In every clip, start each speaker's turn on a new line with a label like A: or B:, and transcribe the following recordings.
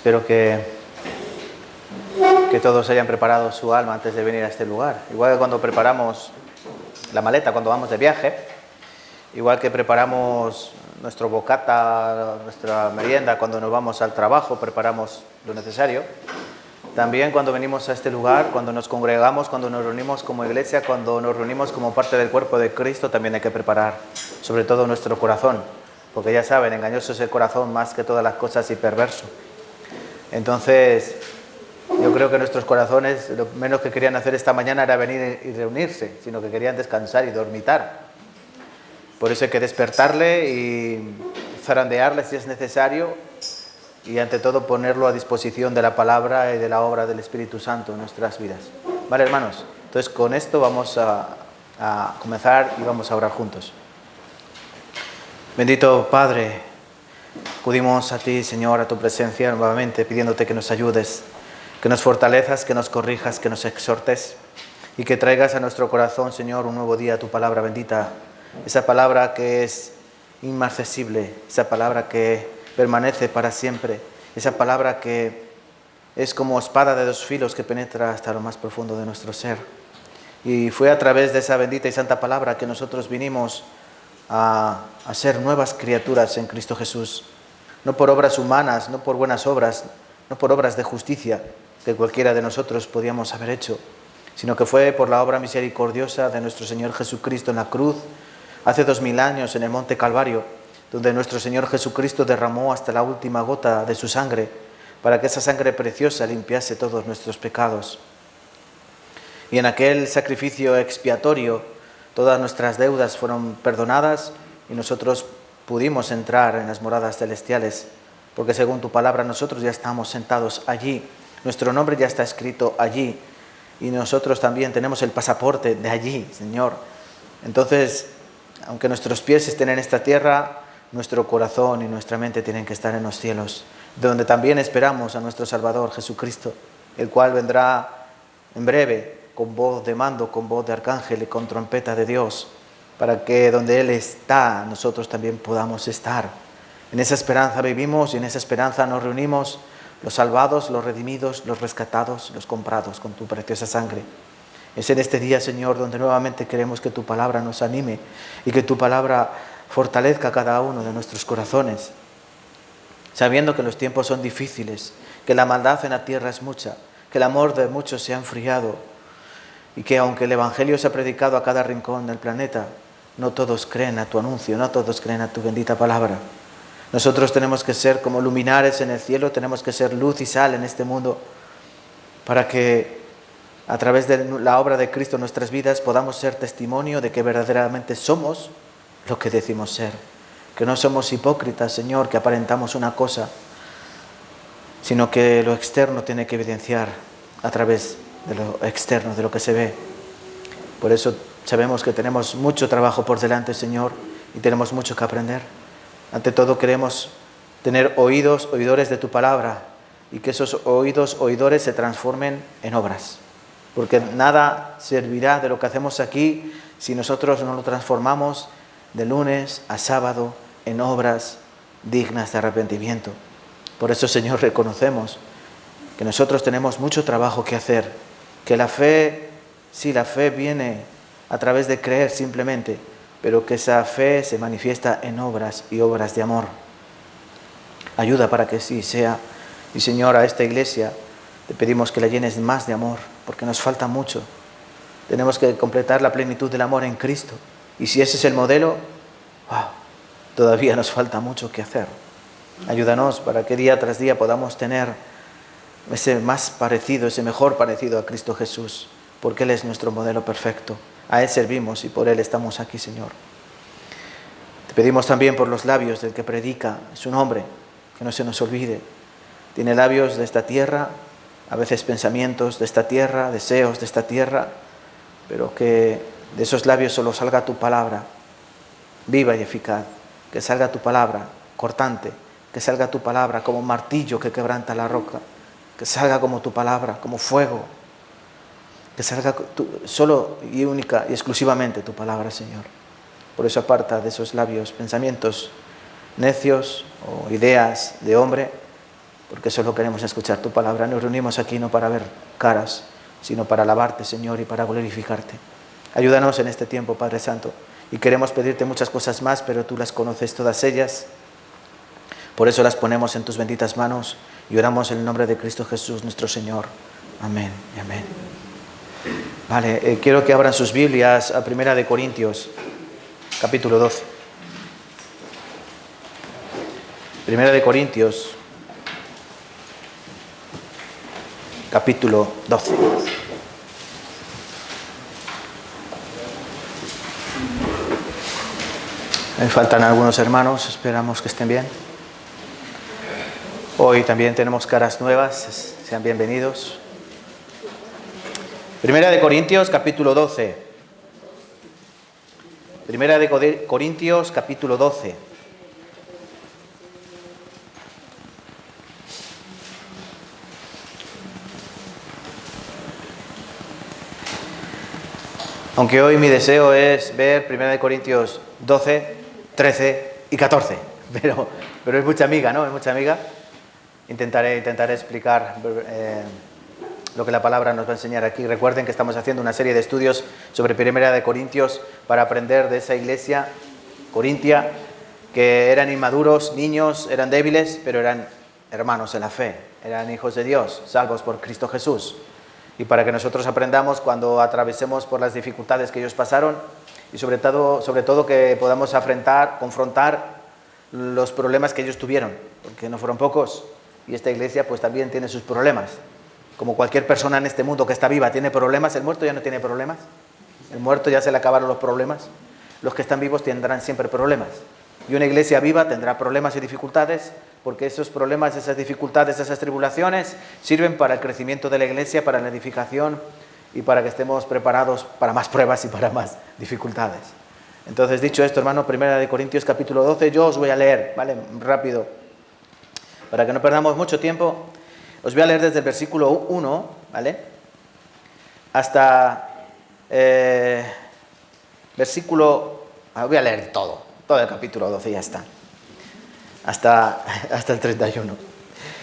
A: Espero que todos hayan preparado su alma antes de venir a este lugar. Igual que cuando preparamos la maleta, cuando vamos de viaje, igual que preparamos nuestro bocata, nuestra merienda, cuando nos vamos al trabajo, preparamos lo necesario. También cuando venimos a este lugar, cuando nos congregamos, cuando nos reunimos como iglesia, cuando nos reunimos como parte del cuerpo de Cristo, también hay que preparar, sobre todo nuestro corazón, porque ya saben, engañoso es el corazón más que todas las cosas y perverso. Entonces, yo creo que nuestros corazones, lo menos que querían hacer esta mañana era venir y reunirse, sino que querían descansar y dormitar. Por eso hay que despertarle y zarandearle si es necesario y ante todo ponerlo a disposición de la palabra y de la obra del Espíritu Santo en nuestras vidas. ¿Vale, hermanos? Entonces con esto vamos a comenzar y vamos a orar juntos. Bendito Padre, acudimos a ti, Señor, a tu presencia nuevamente, pidiéndote que nos ayudes, que nos fortalezas, que nos corrijas, que nos exhortes y que traigas a nuestro corazón, Señor, un nuevo día tu palabra bendita, esa palabra que es inmarcesible, esa palabra que permanece para siempre, esa palabra que es como espada de dos filos que penetra hasta lo más profundo de nuestro ser. Y fue a través de esa bendita y santa palabra que nosotros vinimos a ser nuevas criaturas en Cristo Jesús, no por obras humanas, no por buenas obras, no por obras de justicia que cualquiera de nosotros podíamos haber hecho, sino que fue por la obra misericordiosa de nuestro Señor Jesucristo en la cruz, hace 2000 años en el Monte Calvario, donde nuestro Señor Jesucristo derramó hasta la última gota de su sangre, para que esa sangre preciosa limpiase todos nuestros pecados. Y en aquel sacrificio expiatorio, todas nuestras deudas fueron perdonadas y nosotros pudimos entrar en las moradas celestiales, porque según tu palabra nosotros ya estamos sentados allí, nuestro nombre ya está escrito allí, y nosotros también tenemos el pasaporte de allí, Señor. Entonces, aunque nuestros pies estén en esta tierra, nuestro corazón y nuestra mente tienen que estar en los cielos, donde también esperamos a nuestro Salvador Jesucristo, el cual vendrá en breve con voz de mando, con voz de arcángel y con trompeta de Dios, para que donde Él está, nosotros también podamos estar. En esa esperanza vivimos y en esa esperanza nos reunimos los salvados, los redimidos, los rescatados, los comprados con tu preciosa sangre. Es en este día, Señor, donde nuevamente queremos que tu palabra nos anime y que tu palabra fortalezca cada uno de nuestros corazones, sabiendo que los tiempos son difíciles, que la maldad en la tierra es mucha, que el amor de muchos se ha enfriado y que aunque el Evangelio se ha predicado a cada rincón del planeta, no todos creen a tu anuncio, no todos creen a tu bendita palabra. Nosotros tenemos que ser como luminares en el cielo, tenemos que ser luz y sal en este mundo para que a través de la obra de Cristo en nuestras vidas podamos ser testimonio de que verdaderamente somos lo que decimos ser, que no somos hipócritas, Señor, que aparentamos una cosa, sino que lo externo tiene que evidenciar a través de lo externo, de lo que se ve. Por eso sabemos que tenemos mucho trabajo por delante, Señor, y tenemos mucho que aprender. Ante todo queremos tener oídos, oidores de tu palabra, y que esos oídos, oidores se transformen en obras. Porque nada servirá de lo que hacemos aquí si nosotros no lo transformamos de lunes a sábado en obras dignas de arrepentimiento. Por eso, Señor, reconocemos que nosotros tenemos mucho trabajo que hacer, que la fe, sí, la fe viene a través de creer simplemente, pero que esa fe se manifiesta en obras y obras de amor. Ayuda para que sí sea. Y, Señor, a esta iglesia te pedimos que la llenes más de amor, porque nos falta mucho. Tenemos que completar la plenitud del amor en Cristo. Y si ese es el modelo, todavía nos falta mucho que hacer. Ayúdanos para que día tras día podamos tener ese más parecido, ese mejor parecido a Cristo Jesús, porque Él es nuestro modelo perfecto. A Él servimos y por Él estamos aquí, Señor. Te pedimos también por los labios del que predica su nombre, que no se nos olvide. Tiene labios de esta tierra, a veces pensamientos de esta tierra, deseos de esta tierra, pero que de esos labios solo salga tu palabra, viva y eficaz, que salga tu palabra cortante, que salga tu palabra como un martillo que quebranta la roca, que salga como tu palabra, como fuego, que salga solo y única y exclusivamente tu palabra, Señor. Por eso aparta de esos labios pensamientos necios o ideas de hombre, porque solo queremos escuchar tu palabra. Nos reunimos aquí no para ver caras, sino para alabarte, Señor, y para glorificarte. Ayúdanos en este tiempo, Padre Santo, y queremos pedirte muchas cosas más, pero tú las conoces todas ellas. Por eso las ponemos en tus benditas manos y oramos en el nombre de Cristo Jesús, nuestro Señor. Amén y amén. Vale, quiero que abran sus Biblias a 1 Corintios, capítulo 12. 1 Corintios, capítulo 12. Me faltan algunos hermanos, esperamos que estén bien. Hoy también tenemos caras nuevas, sean bienvenidos. 1 Corintios, capítulo 12. 1 Corintios, capítulo 12. Aunque hoy mi deseo es ver 1 Corintios 12, 13 y 14, pero es mucha amiga, ¿no? Es mucha amiga. Intentaré explicar lo que la palabra nos va a enseñar aquí. Recuerden que estamos haciendo una serie de estudios sobre 1 Corintios para aprender de esa iglesia corintia, que eran inmaduros, niños, eran débiles, pero eran hermanos en la fe, eran hijos de Dios, salvos por Cristo Jesús. Y para que nosotros aprendamos cuando atravesemos por las dificultades que ellos pasaron y sobre todo que podamos confrontar los problemas que ellos tuvieron, porque no fueron pocos, y esta iglesia pues también tiene sus problemas. Como cualquier persona en este mundo que está viva tiene problemas, el muerto ya no tiene problemas. El muerto ya se le acabaron los problemas. Los que están vivos tendrán siempre problemas. Y una iglesia viva tendrá problemas y dificultades, porque esos problemas, esas dificultades, esas tribulaciones sirven para el crecimiento de la iglesia, para la edificación y para que estemos preparados para más pruebas y para más dificultades. Entonces, dicho esto, hermano, 1 Corintios capítulo 12, yo os voy a leer, ¿vale? Rápido, para que no perdamos mucho tiempo. Os voy a leer desde el versículo 1, ¿vale? Hasta voy a leer todo el capítulo 12 y ya está. Hasta el 31.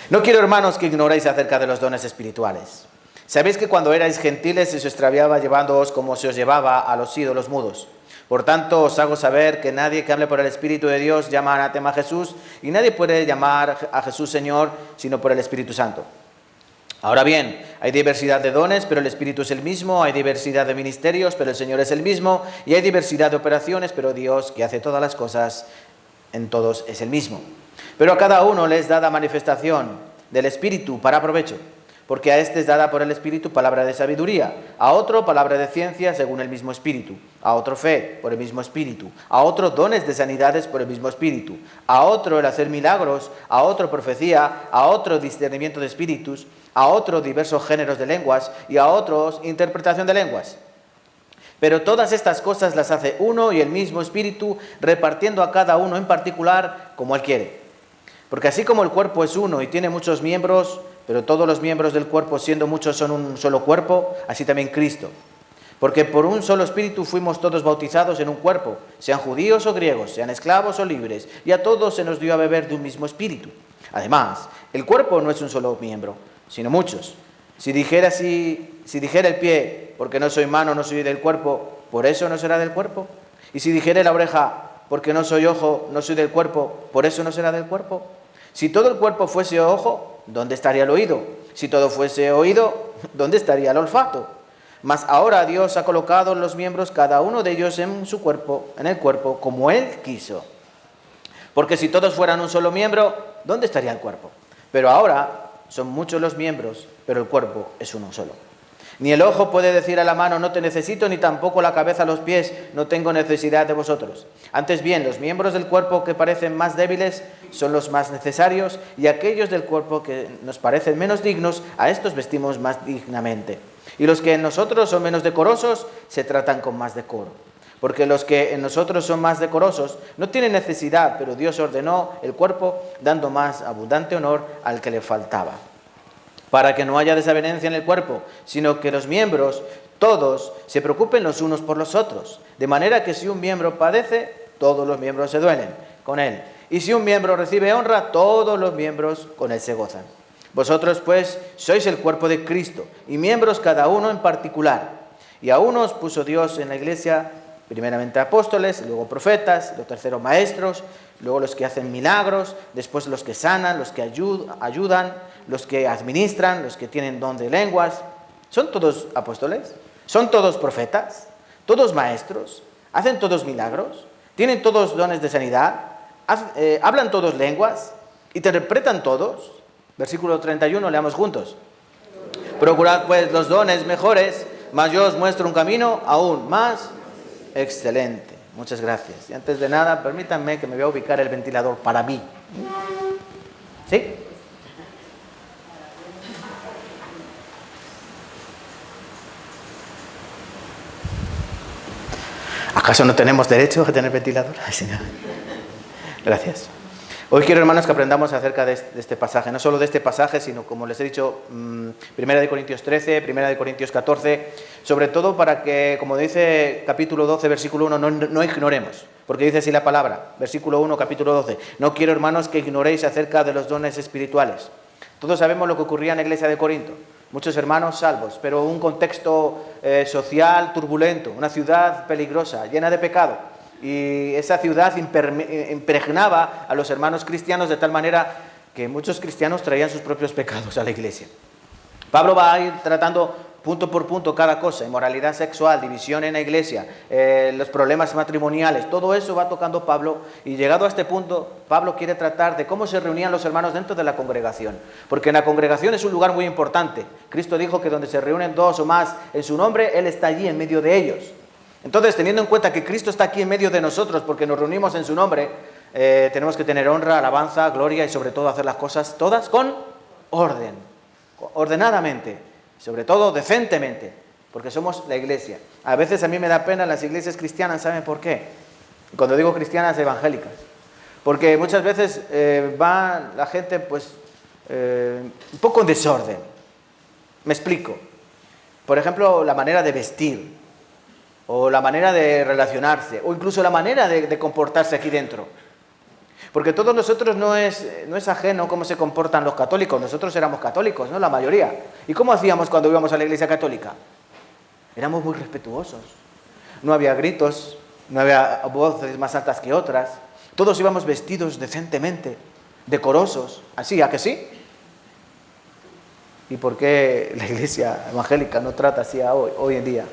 A: No quiero, hermanos, que ignoréis acerca de los dones espirituales. Sabéis que cuando erais gentiles se os extraviaba llevándoos como se os llevaba a los ídolos mudos. Por tanto, os hago saber que nadie que hable por el Espíritu de Dios llama anatema a Jesús, y nadie puede llamar a Jesús Señor sino por el Espíritu Santo. Ahora bien, hay diversidad de dones, pero el Espíritu es el mismo, hay diversidad de ministerios, pero el Señor es el mismo, y hay diversidad de operaciones, pero Dios, que hace todas las cosas, en todos es el mismo. Pero a cada uno le es dada manifestación del Espíritu para provecho, porque a este es dada por el Espíritu palabra de sabiduría, a otro palabra de ciencia según el mismo Espíritu, a otro fe por el mismo Espíritu, a otro dones de sanidades por el mismo Espíritu, a otro el hacer milagros, a otro profecía, a otro discernimiento de espíritus, a otro diversos géneros de lenguas y a otros interpretación de lenguas. Pero todas estas cosas las hace uno y el mismo Espíritu, repartiendo a cada uno en particular como Él quiere. Porque así como el cuerpo es uno y tiene muchos miembros, pero todos los miembros del cuerpo, siendo muchos, son un solo cuerpo, así también Cristo. Porque por un solo Espíritu fuimos todos bautizados en un cuerpo, sean judíos o griegos, sean esclavos o libres, y a todos se nos dio a beber de un mismo Espíritu. Además, el cuerpo no es un solo miembro, sino muchos. Si dijera el pie, porque no soy mano, no soy del cuerpo, ¿por eso no será del cuerpo? Y si dijera la oreja, porque no soy ojo, no soy del cuerpo, ¿por eso no será del cuerpo? Si todo el cuerpo fuese ojo, ¿dónde estaría el oído? Si todo fuese oído, ¿dónde estaría el olfato? Mas ahora Dios ha colocado los miembros, cada uno de ellos en el cuerpo, como Él quiso. Porque si todos fueran un solo miembro, ¿dónde estaría el cuerpo? Pero ahora son muchos los miembros, pero el cuerpo es uno solo. Ni el ojo puede decir a la mano, no te necesito, ni tampoco la cabeza a los pies, no tengo necesidad de vosotros. Antes bien, los miembros del cuerpo que parecen más débiles son los más necesarios, y aquellos del cuerpo que nos parecen menos dignos, a estos vestimos más dignamente. Y los que en nosotros son menos decorosos, se tratan con más decoro. Porque los que en nosotros son más decorosos no tienen necesidad, pero Dios ordenó el cuerpo, dando más abundante honor al que le faltaba. Para que no haya desavenencia en el cuerpo, sino que los miembros, todos, se preocupen los unos por los otros. De manera que si un miembro padece, todos los miembros se duelen con él. Y si un miembro recibe honra, todos los miembros con él se gozan. Vosotros, pues, sois el cuerpo de Cristo, y miembros cada uno en particular. Y a unos puso Dios en la iglesia, primeramente apóstoles, luego profetas, los terceros maestros, luego los que hacen milagros, después los que sanan, los que ayudan, los que administran, los que tienen don de lenguas. ¿Son todos apóstoles? ¿Son todos profetas? ¿Todos maestros? ¿Hacen todos milagros? ¿Tienen todos dones de sanidad? ¿Hablan todos lenguas? ¿Interpretan todos? Versículo 31, leamos juntos. Procurad pues los dones mejores, mas yo os muestro un camino aún más excelente. Muchas gracias. Y antes de nada, permítanme que me voy a ubicar el ventilador para mí. ¿Sí? ¿Acaso no tenemos derecho a tener ventilador? Gracias. Hoy quiero, hermanos, que aprendamos acerca de este pasaje. No solo de este pasaje, sino, como les he dicho, 1 Corintios 13, 1 Corintios 14, sobre todo para que, como dice capítulo 12, versículo 1, no ignoremos. Porque dice así la palabra, versículo 1, capítulo 12. No quiero, hermanos, que ignoréis acerca de los dones espirituales. Todos sabemos lo que ocurría en la iglesia de Corinto. Muchos hermanos salvos, pero un contexto social turbulento, una ciudad peligrosa, llena de pecado. Y esa ciudad impregnaba a los hermanos cristianos de tal manera que muchos cristianos traían sus propios pecados a la iglesia. Pablo va a ir tratando punto por punto cada cosa: inmoralidad sexual, división en la iglesia, los problemas matrimoniales, todo eso va tocando Pablo. Y llegado a este punto, Pablo quiere tratar de cómo se reunían los hermanos dentro de la congregación, porque en la congregación es un lugar muy importante. Cristo dijo que donde se reúnen dos o más en su nombre, Él está allí en medio de ellos. Entonces, teniendo en cuenta que Cristo está aquí en medio de nosotros porque nos reunimos en su nombre, tenemos que tener honra, alabanza, gloria y sobre todo hacer las cosas todas con orden, ordenadamente, sobre todo decentemente, porque somos la iglesia. A veces a mí me da pena las iglesias cristianas, ¿saben por qué? Cuando digo cristianas, evangélicas, porque muchas veces va la gente pues un poco en desorden. Me explico. Por ejemplo, la manera de vestir, o la manera de relacionarse, o incluso la manera de comportarse aquí dentro. Porque todos nosotros no es ajeno cómo se comportan los católicos. Nosotros éramos católicos, ¿no? La mayoría. ¿Y cómo hacíamos cuando íbamos a la iglesia católica? Éramos muy respetuosos. No había gritos, no había voces más altas que otras. Todos íbamos vestidos decentemente, decorosos. ¿Así, a que sí? ¿Y por qué la iglesia evangélica no trata así hoy en día?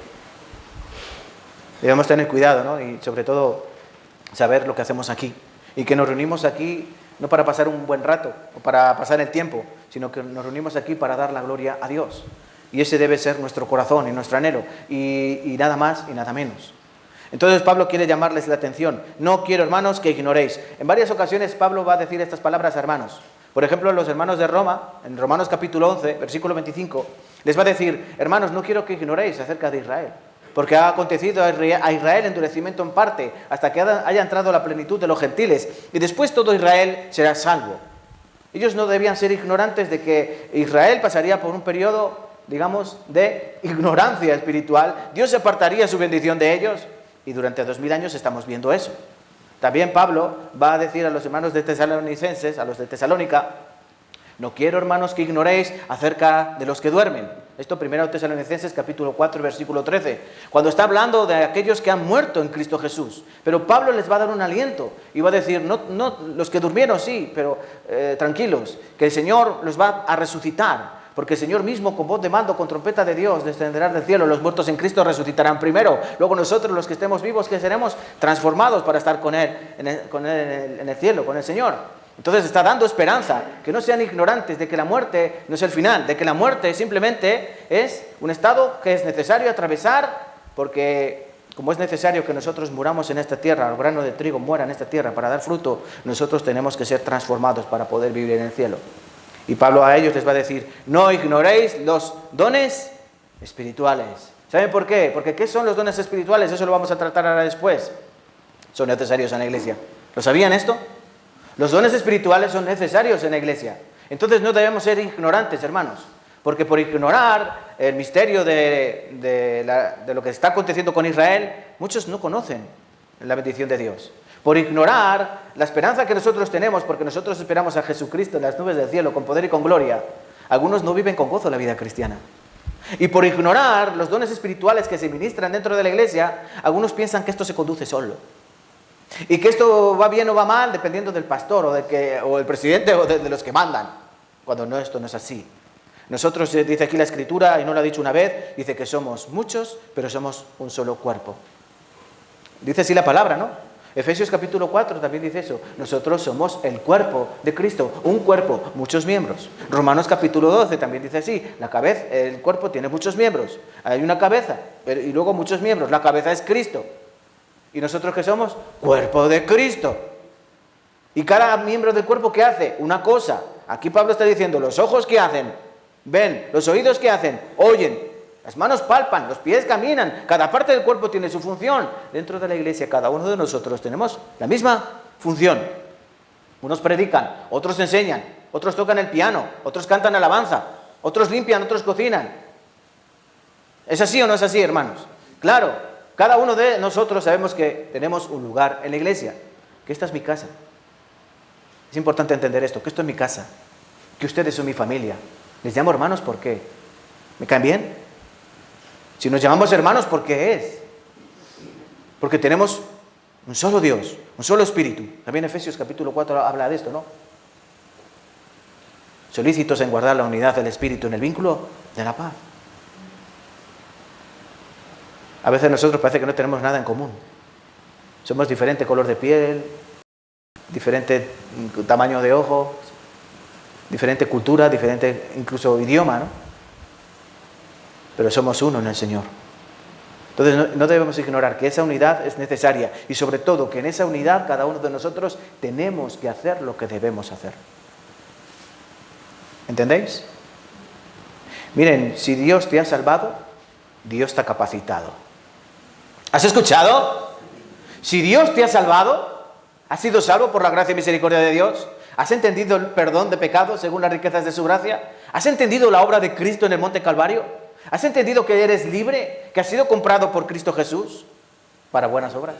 A: Debemos tener cuidado, ¿no? Y sobre todo saber lo que hacemos aquí. Y que nos reunimos aquí no para pasar un buen rato o para pasar el tiempo, sino que nos reunimos aquí para dar la gloria a Dios. Y ese debe ser nuestro corazón y nuestro anhelo. Y nada más y nada menos. Entonces Pablo quiere llamarles la atención. No quiero, hermanos, que ignoréis. En varias ocasiones Pablo va a decir estas palabras a hermanos. Por ejemplo, los hermanos de Roma, en Romanos capítulo 11, versículo 25, les va a decir: hermanos, no quiero que ignoréis acerca de Israel. Porque ha acontecido a Israel endurecimiento en parte, hasta que haya entrado la plenitud de los gentiles, y después todo Israel será salvo. Ellos no debían ser ignorantes de que Israel pasaría por un periodo, digamos, de ignorancia espiritual. Dios apartaría su bendición de ellos, y durante 2000 años estamos viendo eso. También Pablo va a decir a los hermanos de Tesalonicenses, a los de Tesalónica: no quiero, hermanos, que ignoréis acerca de los que duermen. Esto 1 Tesalonicenses capítulo 4, versículo 13. Cuando está hablando de aquellos que han muerto en Cristo Jesús. Pero Pablo les va a dar un aliento y va a decir: no, los que durmieron sí, pero tranquilos, que el Señor los va a resucitar. Porque el Señor mismo, con voz de mando, con trompeta de Dios, descenderá del cielo. Los muertos en Cristo resucitarán primero. Luego nosotros, los que estemos vivos, que seremos transformados para estar con Él en el cielo, con el Señor. Entonces está dando esperanza, que no sean ignorantes de que la muerte no es el final, de que la muerte simplemente es un estado que es necesario atravesar, porque como es necesario que nosotros muramos en esta tierra, el grano de trigo muera en esta tierra para dar fruto, nosotros tenemos que ser transformados para poder vivir en el cielo. Y Pablo a ellos les va a decir: no ignoréis los dones espirituales. ¿Saben por qué? Porque ¿qué son los dones espirituales? Eso lo vamos a tratar ahora después. Son necesarios en la iglesia. ¿Lo sabían esto? Los dones espirituales son necesarios en la iglesia. Entonces no debemos ser ignorantes, hermanos, porque por ignorar el misterio de lo que está aconteciendo con Israel, muchos no conocen la bendición de Dios. por ignorar la esperanza que nosotros tenemos, porque nosotros esperamos a Jesucristo en las nubes del cielo con poder y con gloria, algunos no viven con gozo la vida cristiana. Y por ignorar los dones espirituales que se ministran dentro de la iglesia, algunos piensan que esto se conduce solo. Y que esto va bien o va mal dependiendo del pastor o el presidente o de los que mandan. Cuando no, esto no es así. Nosotros, dice aquí la Escritura, y no lo ha dicho una vez, dice que somos muchos, pero somos un solo cuerpo. Dice así la palabra, ¿no? Efesios capítulo 4 también dice eso. Nosotros somos el cuerpo de Cristo, un cuerpo, muchos miembros. Romanos capítulo 12 también dice así. La cabeza, el cuerpo tiene muchos miembros. Hay una cabeza y luego muchos miembros. La cabeza es Cristo. ¿Y nosotros qué somos? Cuerpo de Cristo. Y cada miembro del cuerpo, ¿qué hace? Una cosa. Aquí Pablo está diciendo, los ojos ¿qué hacen? Ven. Los oídos ¿qué hacen? Oyen. Las manos palpan, los pies caminan, cada parte del cuerpo tiene su función. Dentro de la iglesia, cada uno de nosotros tenemos la misma función. Unos predican, otros enseñan, otros tocan el piano, otros cantan alabanza, otros limpian, otros cocinan. ¿Es así o no es así, hermanos? Claro, cada uno de nosotros sabemos que tenemos un lugar en la iglesia, que esta es mi casa. Es importante entender esto, que esto es mi casa, que ustedes son mi familia. Les llamo hermanos, ¿por qué? ¿Me caen bien? Si nos llamamos hermanos, ¿por qué es? Porque tenemos un solo Dios, un solo Espíritu. También Efesios capítulo 4 habla de esto, ¿no? Solícitos en guardar la unidad del Espíritu en el vínculo de la paz. A veces nosotros parece que no tenemos nada en común. Somos diferente color de piel, diferente tamaño de ojos, diferente cultura, diferente incluso idioma, ¿no? Pero somos uno en el Señor. Entonces no debemos ignorar que esa unidad es necesaria y sobre todo que en esa unidad cada uno de nosotros tenemos que hacer lo que debemos hacer. ¿Entendéis? Miren, si Dios te ha salvado, Dios te ha capacitado. ¿Has escuchado? Si Dios te ha salvado, ¿has sido salvo por la gracia y misericordia de Dios? ¿Has entendido el perdón de pecados según las riquezas de su gracia? ¿Has entendido la obra de Cristo en el Monte Calvario? ¿Has entendido que eres libre, que has sido comprado por Cristo Jesús para buenas obras?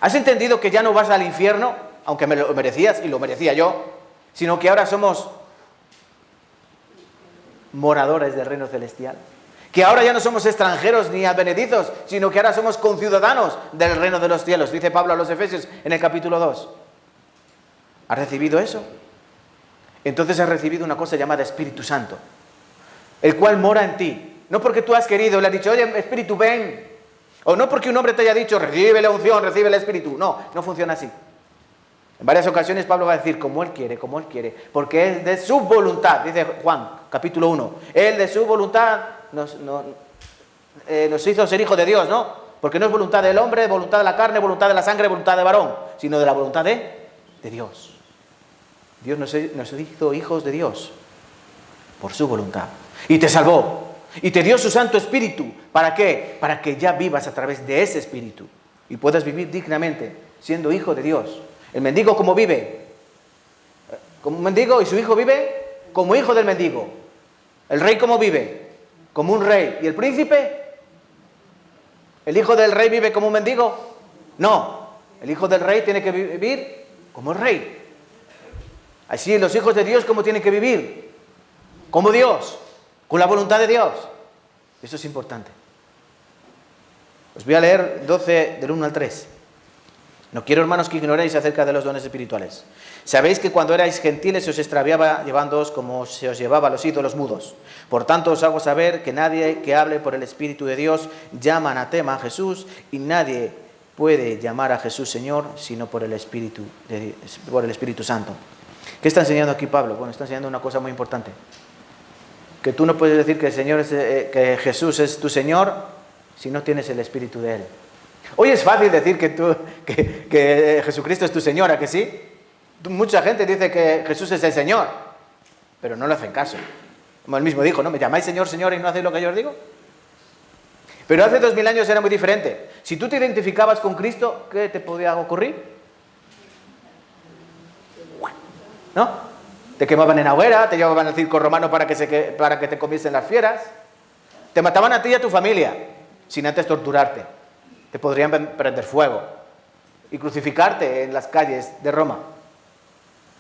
A: ¿Has entendido que ya no vas al infierno, aunque me lo merecías y lo merecía yo, sino que ahora somos moradores del reino celestial? Que ahora ya no somos extranjeros ni advenedizos, sino que ahora somos conciudadanos del reino de los cielos, dice Pablo a los Efesios en el capítulo 2. ¿Has recibido eso? Entonces has recibido una cosa llamada Espíritu Santo, el cual mora en ti. No porque tú has querido, le has dicho, oye, Espíritu, ven. O no porque un hombre te haya dicho, recibe la unción, recibe el Espíritu. No, no funciona así. En varias ocasiones Pablo va a decir, como Él quiere, porque es de su voluntad, dice Juan, capítulo 1. Él de su voluntad nos hizo ser hijos de Dios, ¿no? Porque no es voluntad del hombre, voluntad de la carne, voluntad de la sangre, voluntad de varón, sino de la voluntad de Dios. Dios nos hizo hijos de Dios por su voluntad. Y te salvó. Y te dio su Santo Espíritu. ¿Para qué? Para que ya vivas a través de ese Espíritu. Y puedas vivir dignamente, siendo hijo de Dios. El mendigo, ¿cómo vive? Como un mendigo, y su hijo vive como hijo del mendigo. El rey, ¿cómo vive? Como un rey. ¿Y el príncipe? ¿El hijo del rey vive como un mendigo? No. El hijo del rey tiene que vivir como el rey. Así los hijos de Dios, ¿cómo tienen que vivir? Como Dios. Con la voluntad de Dios. Eso es importante. Os voy a leer 12 del 1 al 3. No quiero, hermanos, que ignoréis acerca de los dones espirituales. Sabéis que cuando erais gentiles se os extraviaba llevándoos como se os llevaba a los ídolos mudos. Por tanto os hago saber que nadie que hable por el Espíritu de Dios llama anatema a Jesús, y nadie puede llamar a Jesús Señor sino por el Espíritu Santo. ¿Qué está enseñando aquí Pablo? Bueno, está enseñando una cosa muy importante. Que tú no puedes decir que que Jesús es tu Señor si no tienes el Espíritu de Él. Hoy es fácil decir que Jesucristo es tu Señor, ¿a que sí? Mucha gente dice que Jesús es el Señor, pero no le hacen caso. Como él mismo dijo, ¿no? ¿Me llamáis Señor, Señor y no hacéis lo que yo os digo? Pero hace 2000 años era muy diferente. Si tú te identificabas con Cristo, ¿qué te podía ocurrir? ¿No? Te quemaban en la hoguera, te llevaban al circo romano para que te comiesen las fieras. Te mataban a ti y a tu familia, sin antes torturarte. Te podrían prender fuego. y crucificarte en las calles de Roma.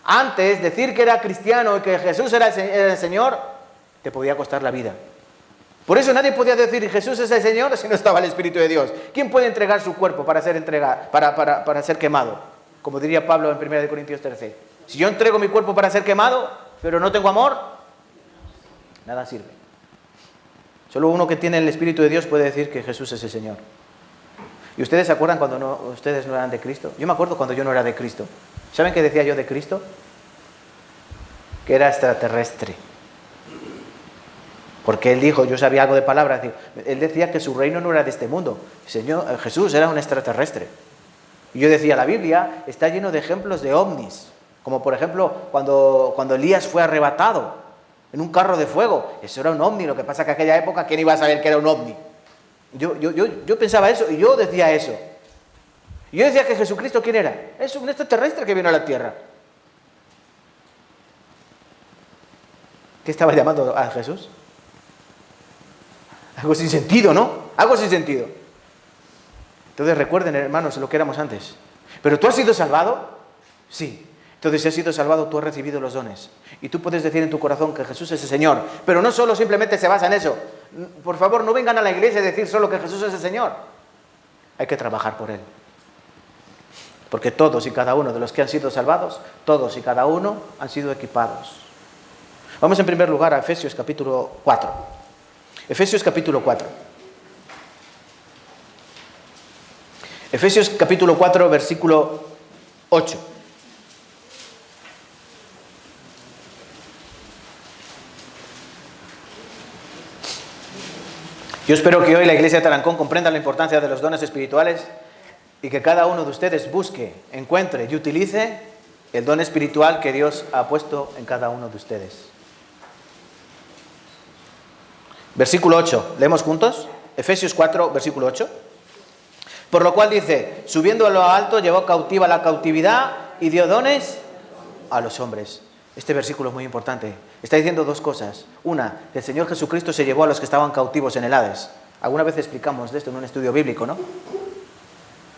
A: Antes, decir que era cristiano y que Jesús era el Señor, te podía costar la vida. Por eso nadie podía decir Jesús es el Señor si no estaba el Espíritu de Dios. ¿Quién puede entregar su cuerpo para ser para ser quemado? Como diría Pablo en 1 Corintios 13. Si yo entrego mi cuerpo para ser quemado, pero no tengo amor, nada sirve. Solo uno que tiene el Espíritu de Dios puede decir que Jesús es el Señor. ¿Y ustedes se acuerdan cuando ustedes no eran de Cristo? Yo me acuerdo cuando yo no era de Cristo. ¿Saben qué decía yo de Cristo? Que era extraterrestre. Porque él dijo, yo sabía algo de palabras, él decía que su reino no era de este mundo. Jesús era un extraterrestre. Y yo decía, la Biblia está lleno de ejemplos de ovnis, como por ejemplo cuando Elías fue arrebatado en un carro de fuego. Eso era un ovni, lo que pasa que en aquella época, ¿quién iba a saber que era un ovni? Yo pensaba eso y yo decía eso. Y yo decía que Jesucristo, ¿quién era? Es un extraterrestre que vino a la tierra. ¿Qué estaba llamando a Jesús? Algo sin sentido, ¿no? Algo sin sentido. Entonces recuerden, hermanos, lo que éramos antes. ¿Pero tú has sido salvado? Sí. Entonces, si has sido salvado, tú has recibido los dones. Y tú puedes decir en tu corazón que Jesús es el Señor. Pero no solo simplemente se basa en eso. Por favor, no vengan a la iglesia a decir solo que Jesús es el Señor. Hay que trabajar por Él. Porque todos y cada uno de los que han sido salvados, todos y cada uno han sido equipados. Vamos en primer lugar a Efesios capítulo 4. Efesios capítulo 4. Efesios capítulo 4, versículo 8. Yo espero que hoy la Iglesia de Tarancón comprenda la importancia de los dones espirituales y que cada uno de ustedes busque, encuentre y utilice el don espiritual que Dios ha puesto en cada uno de ustedes. Versículo 8, ¿leemos juntos? Efesios 4, versículo 8. Por lo cual dice, subiendo a lo alto, llevó cautiva la cautividad y dio dones a los hombres. Este versículo es muy importante. Está diciendo dos cosas. Una, que el Señor Jesucristo se llevó a los que estaban cautivos en el Hades. Alguna vez explicamos de esto en un estudio bíblico, ¿no?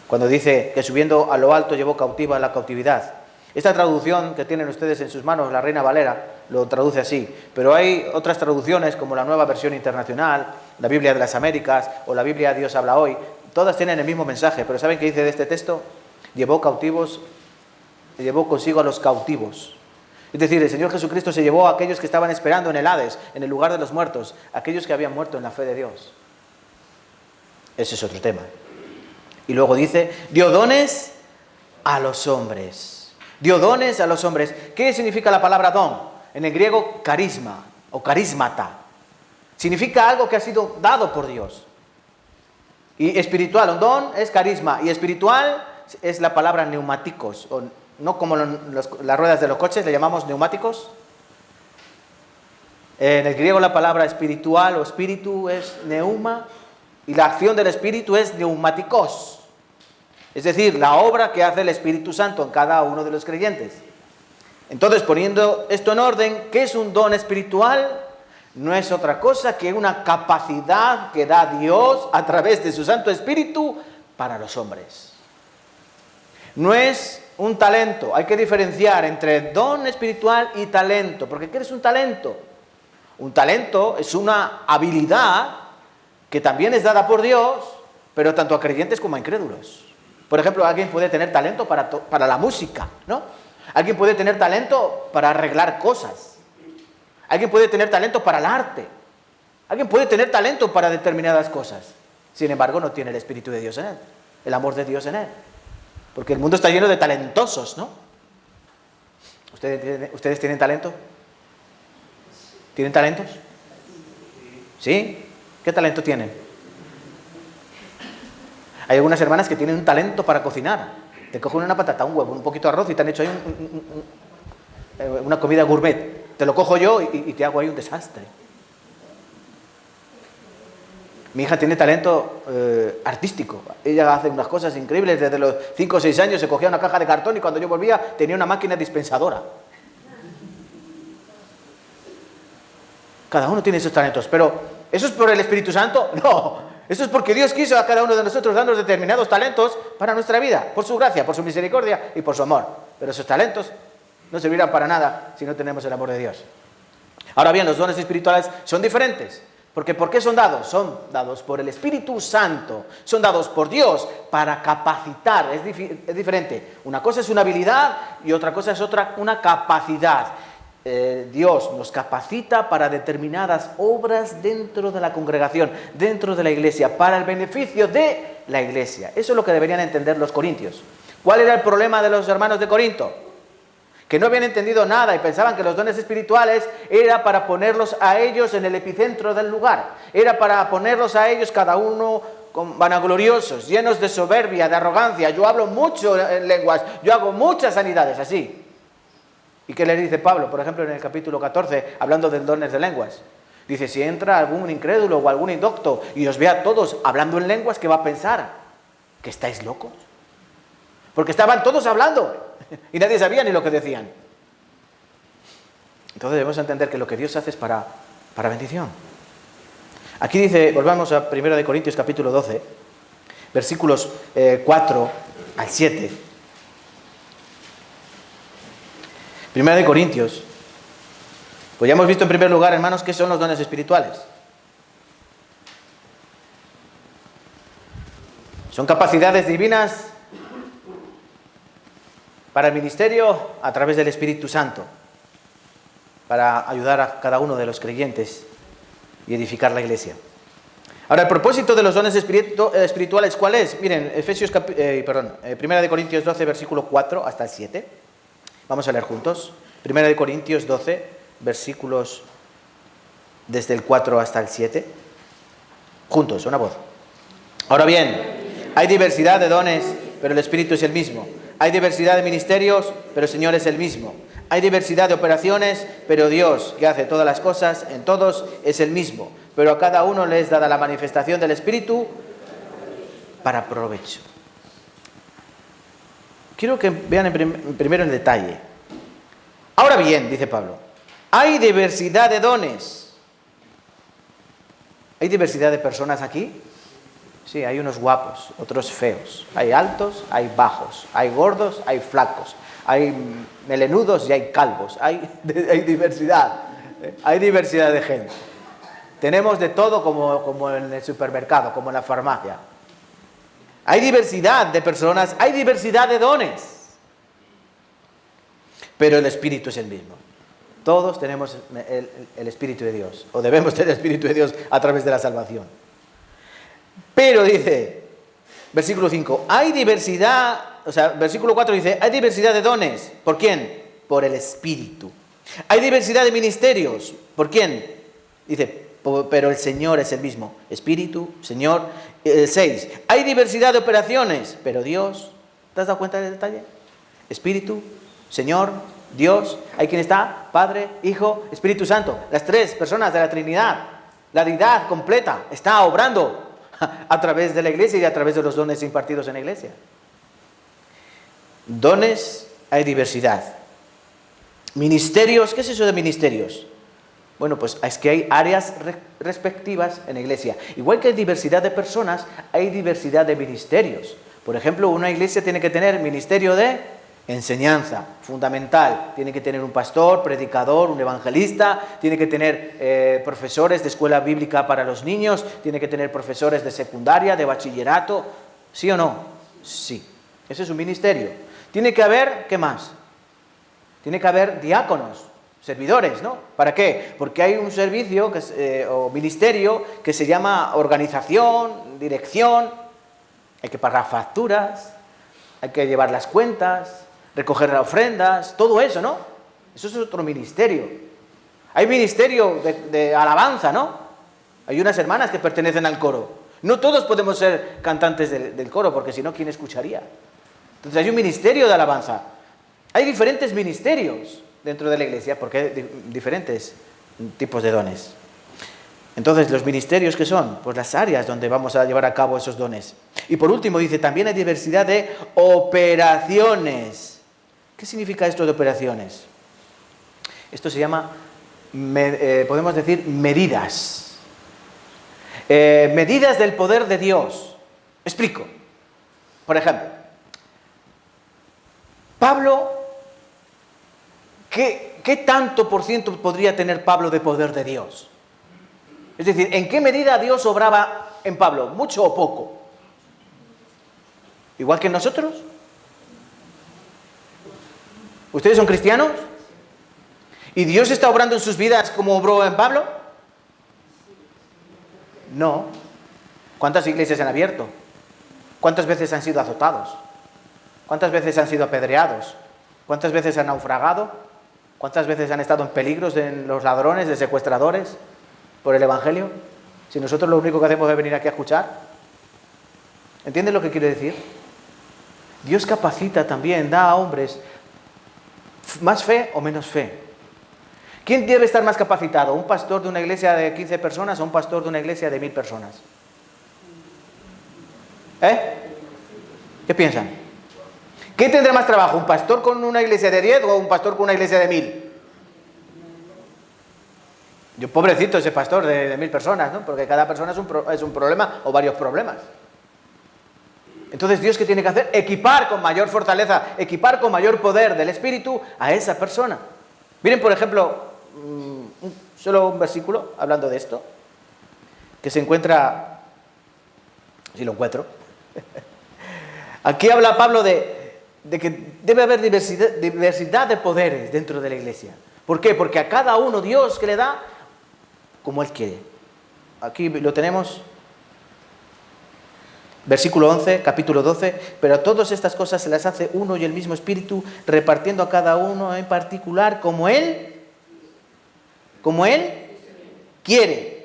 A: Cuando dice que subiendo a lo alto llevó cautiva la cautividad. Esta traducción que tienen ustedes en sus manos, la Reina Valera, lo traduce así. Pero hay otras traducciones, como la Nueva Versión Internacional, la Biblia de las Américas o la Biblia Dios habla hoy. Todas tienen el mismo mensaje, pero ¿saben qué dice de este texto? Llevó consigo a los cautivos. Es decir, el Señor Jesucristo se llevó a aquellos que estaban esperando en el Hades, en el lugar de los muertos, aquellos que habían muerto en la fe de Dios. Ese es otro tema. Y luego dice, dio dones a los hombres. Dio dones a los hombres. ¿Qué significa la palabra don? En el griego, carisma o carismata. Significa algo que ha sido dado por Dios. Y espiritual, un don es carisma. Y espiritual es la palabra neumáticos, o no como las ruedas de los coches, le llamamos neumáticos. En el griego la palabra espiritual o espíritu es neuma y la acción del espíritu es neumáticos. Es decir, la obra que hace el Espíritu Santo en cada uno de los creyentes. Entonces, poniendo esto en orden, ¿qué es un don espiritual? No es otra cosa que una capacidad que da Dios a través de su Santo Espíritu para los hombres. No es un talento. Hay que diferenciar entre don espiritual y talento. Porque ¿qué es un talento? Un talento es una habilidad que también es dada por Dios, pero tanto a creyentes como a incrédulos. Por ejemplo, alguien puede tener talento para la música, ¿no? Alguien puede tener talento para arreglar cosas. Alguien puede tener talento para el arte. Alguien puede tener talento para determinadas cosas. Sin embargo, no tiene el Espíritu de Dios en él, el amor de Dios en él. Porque el mundo está lleno de talentosos, ¿no? ¿Ustedes tienen talento? ¿Tienen talentos? ¿Sí? ¿Qué talento tienen? Hay algunas hermanas que tienen un talento para cocinar. Te cogen una patata, un huevo, un poquito de arroz y te han hecho ahí una comida gourmet. Te lo cojo yo y te hago ahí un desastre. Mi hija tiene talento artístico. Ella hace unas cosas increíbles. Desde los 5 o 6 años se cogía una caja de cartón y cuando yo volvía tenía una máquina dispensadora. Cada uno tiene esos talentos. Pero ¿eso es por el Espíritu Santo? No. Eso es porque Dios quiso a cada uno de nosotros darnos determinados talentos para nuestra vida, por su gracia, por su misericordia y por su amor. Pero esos talentos no servirán para nada si no tenemos el amor de Dios. Ahora bien, los dones espirituales son diferentes. Porque ¿por qué son dados? Son dados por el Espíritu Santo. Son dados por Dios para capacitar. Es diferente. Una cosa es una habilidad y otra cosa es una capacidad. Dios nos capacita para determinadas obras dentro de la congregación, dentro de la iglesia, para el beneficio de la iglesia. Eso es lo que deberían entender los corintios. ¿Cuál era el problema de los hermanos de Corinto? Que no habían entendido nada y pensaban que los dones espirituales era para ponerlos a ellos en el epicentro del lugar. Era para ponerlos a ellos cada uno vanagloriosos, llenos de soberbia, de arrogancia. Yo hablo mucho en lenguas, yo hago muchas sanidades, así. ¿Y qué le dice Pablo, por ejemplo, en el capítulo 14, hablando de dones de lenguas? Dice, si entra algún incrédulo o algún indocto y os ve a todos hablando en lenguas, ¿qué va a pensar? ¿Que estáis locos? Porque estaban todos hablando y nadie sabía ni lo que decían. Entonces debemos entender que lo que Dios hace es para bendición. Aquí dice, volvamos a 1 Corintios capítulo 12, versículos 4 al 7. 1 Corintios. Pues ya hemos visto en primer lugar, hermanos, qué son los dones espirituales. Son capacidades divinas para el ministerio a través del Espíritu Santo, para ayudar a cada uno de los creyentes y edificar la iglesia. Ahora, el propósito de los dones espirituales, ¿cuál es? Miren, 1 Corintios 12, versículo 4 hasta el 7. Vamos a leer juntos. 1 Corintios 12, versículos desde el 4 hasta el 7. Juntos, una voz. Ahora bien, hay diversidad de dones, pero el Espíritu es el mismo. Hay diversidad de ministerios, pero el Señor es el mismo. Hay diversidad de operaciones, pero Dios, que hace todas las cosas en todos, es el mismo. Pero a cada uno le es dada la manifestación del Espíritu para provecho. Quiero que vean primero en detalle. Ahora bien, dice Pablo, hay diversidad de dones. ¿Hay diversidad de personas aquí? Sí, hay unos guapos, otros feos. Hay altos, hay bajos. Hay gordos, hay flacos. Hay melenudos y hay calvos. Hay diversidad. Hay diversidad de gente. Tenemos de todo como en el supermercado, como en la farmacia. Hay diversidad de personas, hay diversidad de dones. Pero el Espíritu es el mismo. Todos tenemos el Espíritu de Dios, o debemos tener el Espíritu de Dios a través de la salvación. Pero dice, versículo 5, hay diversidad, versículo 4 dice, hay diversidad de dones. ¿Por quién? Por el Espíritu. Hay diversidad de ministerios. ¿Por quién? Dice, pero el Señor es el mismo. Espíritu, Señor. 6, hay diversidad de operaciones, pero Dios, ¿te has dado cuenta del detalle? Espíritu, Señor, Dios. ¿Hay quien está? Padre, Hijo, Espíritu Santo. Las tres personas de la Trinidad. La deidad completa está obrando a través de la iglesia y a través de los dones impartidos en la iglesia. Dones, hay diversidad. Ministerios, ¿qué es eso de ministerios? Bueno, pues es que hay áreas respectivas en la iglesia. Igual que hay diversidad de personas, hay diversidad de ministerios. Por ejemplo, una iglesia tiene que tener ministerio de enseñanza, fundamental. Tiene que tener un pastor, predicador, un evangelista. Tiene que tener profesores de escuela bíblica para los niños. Tiene que tener profesores de secundaria, de bachillerato. ¿Sí o no? Sí. Ese es un ministerio. Tiene que haber, ¿qué más? Tiene que haber diáconos, servidores, ¿no? ¿Para qué? Porque hay un servicio o ministerio que se llama organización, dirección. Hay que pagar facturas, hay que llevar las cuentas, recoger las ofrendas, todo eso, ¿no? Eso es otro ministerio. Hay ministerio de alabanza, ¿no? Hay unas hermanas que pertenecen al coro. No todos podemos ser cantantes del coro, porque si no, ¿quién escucharía? Entonces hay un ministerio de alabanza. Hay diferentes ministerios dentro de la iglesia, porque hay diferentes tipos de dones. Entonces, ¿los ministerios qué son? Pues las áreas donde vamos a llevar a cabo esos dones. Y por último, dice, también hay diversidad de operaciones. ¿Qué significa esto de operaciones? Esto se llama, podemos decir, medidas. medidas del poder de Dios. Explico. Por ejemplo, Pablo, ¿qué tanto por ciento podría tener Pablo de poder de Dios? Es decir, ¿en qué medida Dios obraba en Pablo? ¿Mucho o poco? ¿Igual que en nosotros? ¿Ustedes son cristianos? ¿Y Dios está obrando en sus vidas como obró en Pablo? No. ¿Cuántas iglesias han abierto? ¿Cuántas veces han sido azotados? ¿Cuántas veces han sido apedreados? ¿Cuántas veces han naufragado? ¿Cuántas veces han estado en peligros de los ladrones, de secuestradores, por el Evangelio? Si nosotros lo único que hacemos es venir aquí a escuchar. ¿Entienden lo que quiere decir? Dios capacita también, da a hombres más fe o menos fe. ¿Quién debe estar más capacitado? ¿Un pastor de una iglesia de 15 personas o un pastor de una iglesia de 1000 personas? ¿Qué piensan? ¿Quién tendrá más trabajo? ¿Un pastor con una iglesia de 10 o un pastor con una iglesia de 1000? Yo, pobrecito ese pastor de 1000 personas, ¿no? Porque cada persona es un problema o varios problemas. Entonces, ¿Dios qué tiene que hacer? Equipar con mayor fortaleza, equipar con mayor poder del Espíritu a esa persona. Miren, por ejemplo, solo un versículo hablando de esto, que se encuentra, si lo encuentro, aquí habla Pablo de que debe haber diversidad de poderes dentro de la iglesia. ¿Por qué? Porque a cada uno Dios que le da como Él quiere. Aquí lo tenemos, versículo 11, capítulo 12, pero a todas estas cosas se las hace uno y el mismo Espíritu, repartiendo a cada uno en particular como Él quiere.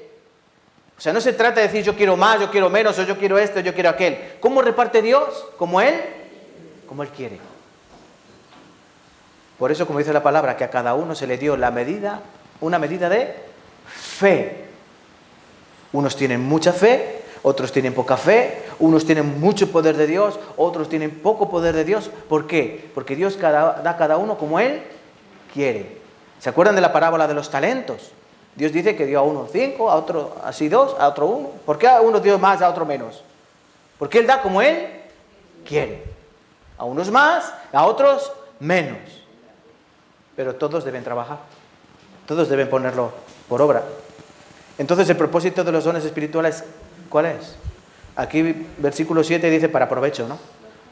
A: O sea, no se trata de decir yo quiero más, yo quiero menos, o yo quiero esto, yo quiero aquel. ¿Cómo reparte Dios? Como Él quiere. Por eso, como dice la palabra, que a cada uno se le dio una medida de fe. Unos tienen mucha fe, otros tienen poca fe, unos tienen mucho poder de Dios, otros tienen poco poder de Dios. ¿Por qué? Porque Dios da a cada uno como Él quiere. ¿Se acuerdan de la parábola de los talentos? Dios dice que dio a uno 5, a otro así 2, a otro 1. ¿Por qué a uno dio más, a otro menos? Porque Él da como Él quiere. A unos más, a otros menos. Pero todos deben trabajar. Todos deben ponerlo por obra. Entonces, el propósito de los dones espirituales, ¿cuál es? Aquí, versículo 7 dice para provecho, ¿no?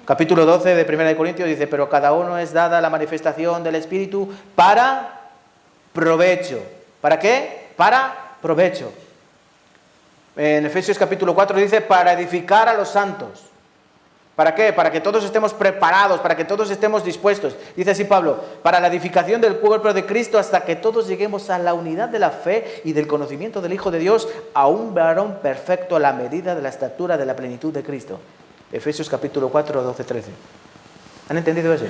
A: Capítulo 12 de 1 de Corintios dice, pero cada uno es dada la manifestación del Espíritu para provecho. ¿Para qué? Para provecho. En Efesios capítulo 4 dice, para edificar a los santos. ¿Para qué? Para que todos estemos preparados, para que todos estemos dispuestos. Dice así Pablo, para la edificación del cuerpo de Cristo hasta que todos lleguemos a la unidad de la fe y del conocimiento del Hijo de Dios, a un varón perfecto a la medida de la estatura de la plenitud de Cristo. Efesios capítulo 4, 12, 13. ¿Han entendido eso?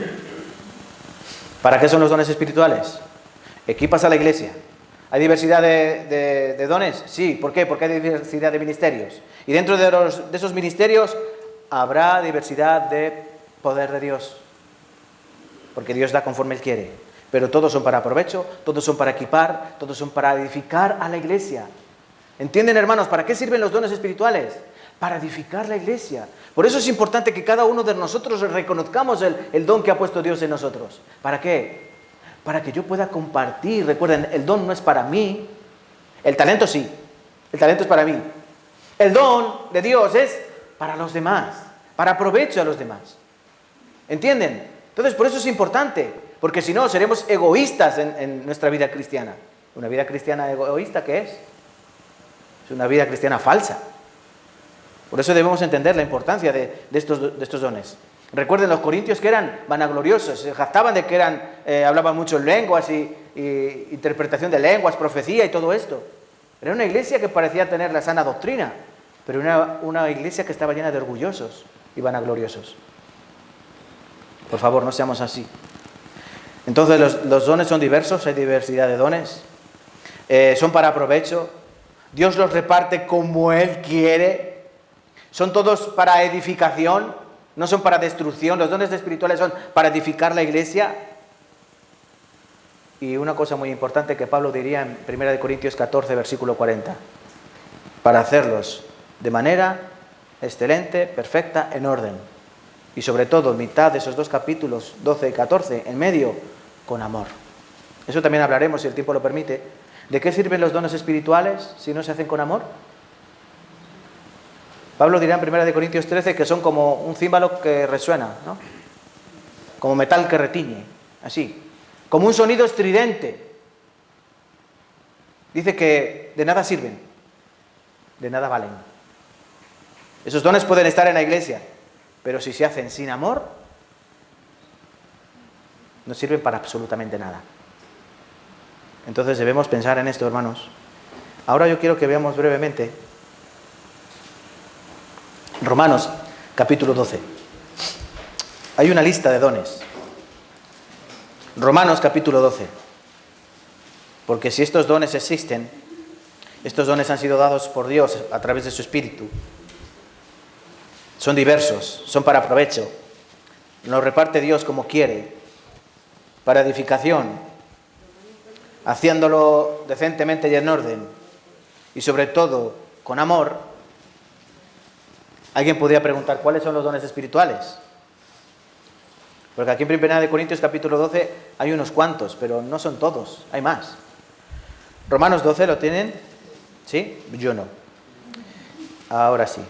A: ¿Para qué son los dones espirituales? Equipas a la iglesia. ¿Hay diversidad de dones? Sí. ¿Por qué? Porque hay diversidad de ministerios. Y dentro de esos ministerios habrá diversidad de poder de Dios. Porque Dios da conforme Él quiere. Pero todos son para provecho, todos son para equipar, todos son para edificar a la iglesia. ¿Entienden, hermanos? ¿Para qué sirven los dones espirituales? Para edificar la iglesia. Por eso es importante que cada uno de nosotros reconozcamos el don que ha puesto Dios en nosotros. ¿Para qué? Para que yo pueda compartir. Recuerden, el don no es para mí. El talento sí. El talento es para mí. El don de Dios es para los demás. Para provecho a los demás. ¿Entienden? Entonces, por eso es importante. Porque si no, seremos egoístas en nuestra vida cristiana. ¿Una vida cristiana egoísta qué es? Es una vida cristiana falsa. Por eso debemos entender la importancia de estos dones. Recuerden los corintios que eran vanagloriosos, se jactaban de que hablaban mucho en lenguas y interpretación de lenguas, profecía y todo esto. Era una iglesia que parecía tener la sana doctrina, pero una iglesia que estaba llena de orgullosos y vanagloriosos. Por favor, no seamos así. Entonces los dones son diversos, hay diversidad de dones. Son para provecho. Dios los reparte como Él quiere. Son todos para edificación, no son para destrucción. Los dones espirituales son para edificar la iglesia. Y una cosa muy importante que Pablo diría en 1 Corintios 14, versículo 40. para hacerlos de manera excelente, perfecta, en orden. Y sobre todo, mitad de esos 2 capítulos, 12 y 14, en medio, con amor. Eso también hablaremos, si el tiempo lo permite. ¿De qué sirven los dones espirituales si no se hacen con amor? Pablo dirá en 1 Corintios 13 que son como un címbalo que resuena, ¿no? Como metal que retiñe, así. Como un sonido estridente. Dice que de nada sirven, de nada valen. Esos dones pueden estar en la iglesia, pero si se hacen sin amor, no sirven para absolutamente nada. Entonces debemos pensar en esto, hermanos. Ahora yo quiero que veamos brevemente Romanos, capítulo 12. Hay una lista de dones. Romanos, capítulo 12. Porque si estos dones existen, estos dones han sido dados por Dios a través de su Espíritu. Son diversos, son para provecho. Los reparte Dios como quiere, para edificación, haciéndolo decentemente y en orden, y sobre todo con amor. Alguien podría preguntar, ¿cuáles son los dones espirituales? Porque aquí en 1 Corintios capítulo 12 hay unos cuantos, pero no son todos, hay más. Romanos 12 lo tienen, ¿sí? Yo no. Ahora sí.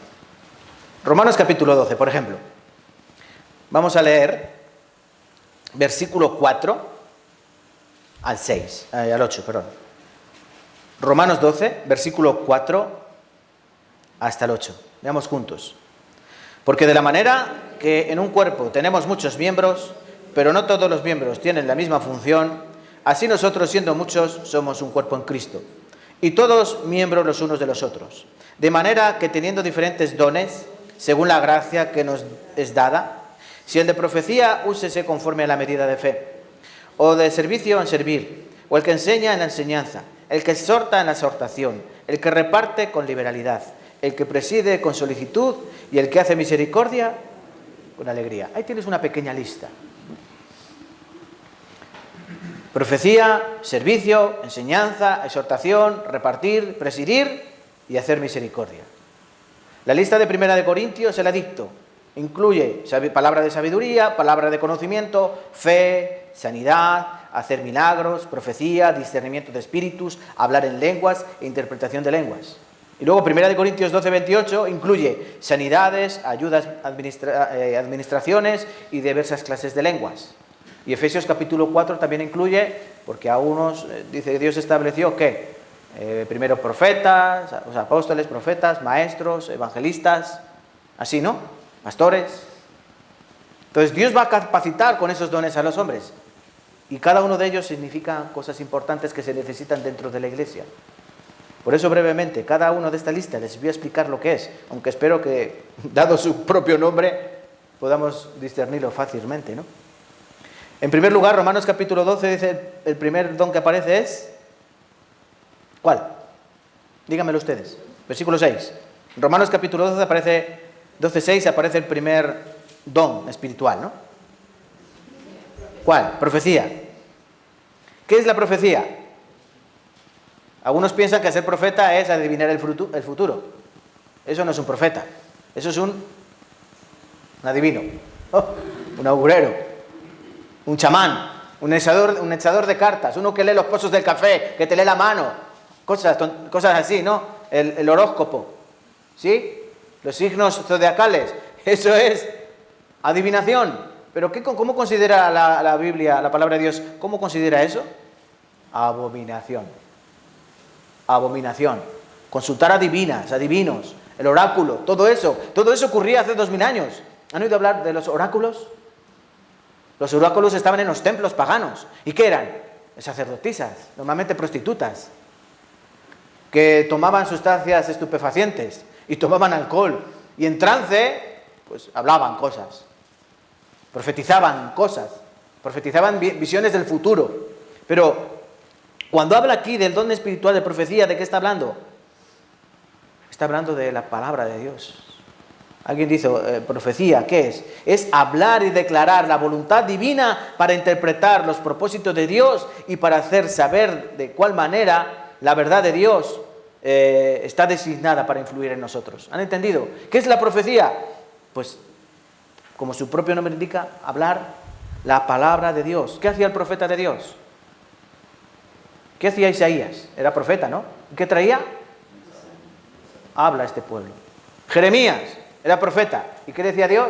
A: Romanos capítulo 12, por ejemplo. Vamos a leer versículo 4 al 6, al 8, perdón. Romanos 12, versículo 4 hasta el 8. Veamos juntos. Porque de la manera que en un cuerpo tenemos muchos miembros, pero no todos los miembros tienen la misma función, así nosotros, siendo muchos, somos un cuerpo en Cristo, y todos miembros los unos de los otros. De manera que teniendo diferentes dones, según la gracia que nos es dada, si el de profecía, úsese conforme a la medida de fe, o de servicio en servir, o el que enseña en la enseñanza, el que exhorta en la exhortación, el que reparte con liberalidad, el que preside con solicitud y el que hace misericordia con alegría. Ahí tienes una pequeña lista. Profecía, servicio, enseñanza, exhortación, repartir, presidir y hacer misericordia. La lista de 1 Corintios se la dicto. Incluye palabra de sabiduría, palabra de conocimiento, fe, sanidad, hacer milagros, profecía, discernimiento de espíritus, hablar en lenguas e interpretación de lenguas. Y luego 1 Corintios 12, 28 incluye sanidades, ayudas, administraciones y diversas clases de lenguas. Y Efesios capítulo 4 también incluye, porque a unos, dice que Dios estableció que primero profetas, o sea, apóstoles, profetas, maestros, evangelistas, así, ¿no? Pastores. Entonces Dios va a capacitar con esos dones a los hombres. Y cada uno de ellos significa cosas importantes que se necesitan dentro de la iglesia. Por eso brevemente, cada uno de esta lista les voy a explicar lo que es, aunque espero que, dado su propio nombre, podamos discernirlo fácilmente, ¿no? En primer lugar, Romanos capítulo 12 dice, el primer don que aparece es... ¿Cuál? Díganmelo ustedes. Versículo 6. En Romanos capítulo 12 aparece, 12:6 aparece el primer don espiritual, ¿no? ¿Cuál? Profecía. ¿Qué es la profecía? Algunos piensan que ser profeta es adivinar el futuro. Eso no es un profeta. Eso es un adivino, un agurero, un chamán, un echador de cartas, uno que lee los pozos del café, que te lee la mano, cosas así, ¿no? El horóscopo, ¿sí? Los signos zodiacales. Eso es adivinación. Pero ¿cómo considera la Biblia, la palabra de Dios, cómo considera eso? Abominación. Abominación. Consultar a adivinos, el oráculo, todo eso ocurría hace 2000 años. ¿Han oído hablar de los oráculos? Los oráculos estaban en los templos paganos. ¿Y qué eran? Sacerdotisas, normalmente prostitutas, que tomaban sustancias estupefacientes y tomaban alcohol. Y en trance, pues hablaban cosas, profetizaban cosas, profetizaban visiones del futuro. Pero cuando habla aquí del don espiritual de profecía, ¿de qué está hablando? Está hablando de la palabra de Dios. Alguien dice, profecía, ¿qué es? Es hablar y declarar la voluntad divina para interpretar los propósitos de Dios y para hacer saber de cuál manera la verdad de Dios está designada para influir en nosotros. ¿Han entendido? ¿Qué es la profecía? Pues, como su propio nombre indica, hablar la palabra de Dios. ¿Qué hacía el profeta de Dios? ¿Qué hacía Isaías? Era profeta, ¿no? ¿Qué traía? Habla a este pueblo. Jeremías era profeta. ¿Y qué decía Dios?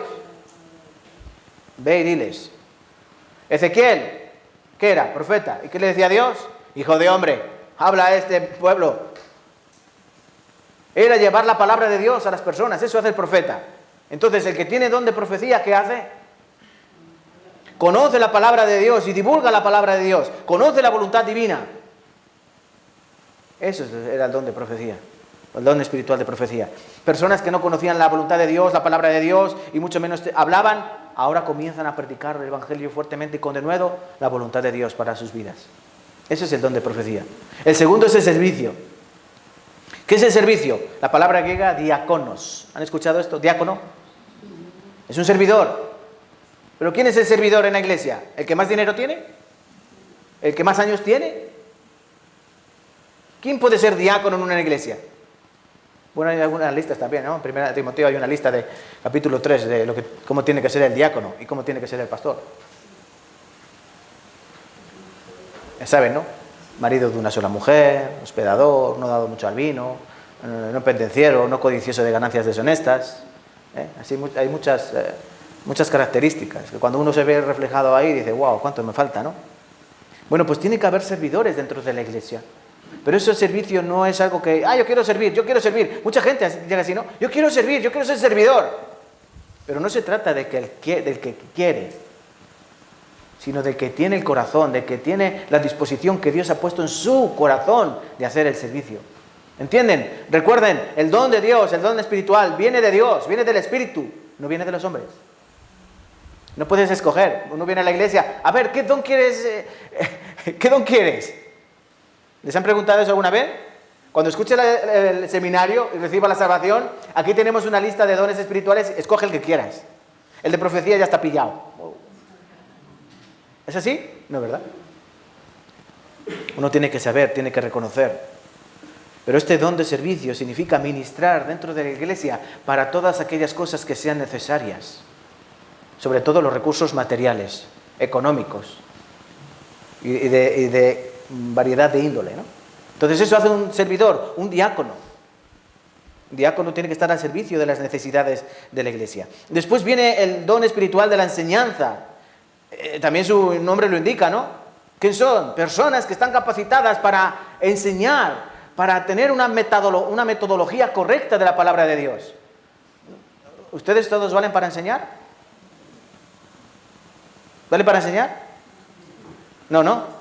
A: Ve y diles. Ezequiel, ¿qué era? Profeta. ¿Y qué le decía Dios? Hijo de hombre, habla a este pueblo. Era llevar la palabra de Dios a las personas. Eso hace el profeta. Entonces, el que tiene don de profecía, ¿qué hace? Conoce la palabra de Dios y divulga la palabra de Dios. Conoce la voluntad divina. Eso era el don de profecía, el don espiritual de profecía. Personas que no conocían la voluntad de Dios, la palabra de Dios, y mucho menos hablaban, ahora comienzan a predicar el Evangelio fuertemente y con denuedo la voluntad de Dios para sus vidas. Ese es el don de profecía. El segundo es el servicio. ¿Qué es el servicio? La palabra griega diáconos. ¿Han escuchado esto? Diácono. Es un servidor. ¿Pero quién es el servidor en la iglesia? ¿El que más dinero tiene? ¿El que más años tiene? ¿Quién puede ser diácono en una iglesia? Bueno, hay algunas listas también, ¿no? En 1 Timoteo hay una lista de capítulo 3 de cómo tiene que ser el diácono y cómo tiene que ser el pastor. Ya saben, ¿no? Marido de una sola mujer, hospedador, no dado mucho al vino, no pendenciero, no codicioso de ganancias deshonestas. Así hay muchas características que cuando uno se ve reflejado ahí dice, wow, cuánto me falta, ¿no? Bueno, pues tiene que haber servidores dentro de la iglesia. Pero ese servicio no es algo que, yo quiero servir. Mucha gente llega así, ¿no? Yo quiero servir, yo quiero ser servidor. Pero no se trata del que quiere, sino del que tiene el corazón, del que tiene la disposición que Dios ha puesto en su corazón de hacer el servicio. ¿Entienden? Recuerden, el don de Dios, el don espiritual, viene de Dios, viene del Espíritu, no viene de los hombres. No puedes escoger. Uno viene a la iglesia, a ver, ¿qué don quieres? ¿Qué don quieres? ¿Les han preguntado eso alguna vez? Cuando escuche el seminario y reciba la salvación, aquí tenemos una lista de dones espirituales, escoge el que quieras. El de profecía ya está pillado. ¿Es así? No, ¿verdad? Uno tiene que saber, tiene que reconocer. Pero este don de servicio significa ministrar dentro de la iglesia para todas aquellas cosas que sean necesarias. Sobre todo los recursos materiales, económicos y de variedad de índole, ¿no? Entonces eso hace un servidor, un diácono. Un diácono tiene que estar al servicio de las necesidades de la iglesia. Después viene el don espiritual de la enseñanza. También su nombre lo indica, ¿no? ¿Qué son? Personas que están capacitadas para enseñar, para tener una metodología correcta de la palabra de Dios. ¿Ustedes todos valen para enseñar? ¿Vale para enseñar? No.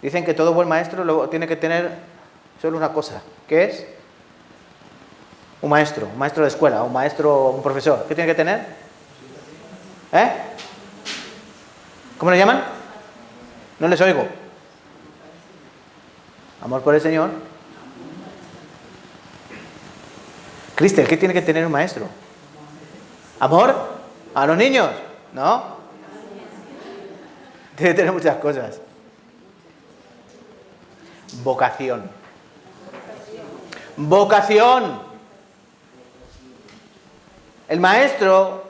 A: Dicen que todo buen maestro tiene que tener solo una cosa. ¿Qué es? Un maestro de escuela, un profesor. ¿Qué tiene que tener? ¿Cómo le llaman? No les oigo. Amor por el Señor. Cristel, ¿qué tiene que tener un maestro? ¿Amor? ¿A los niños? ¿No? Tiene que tener muchas cosas. Vocación. El maestro,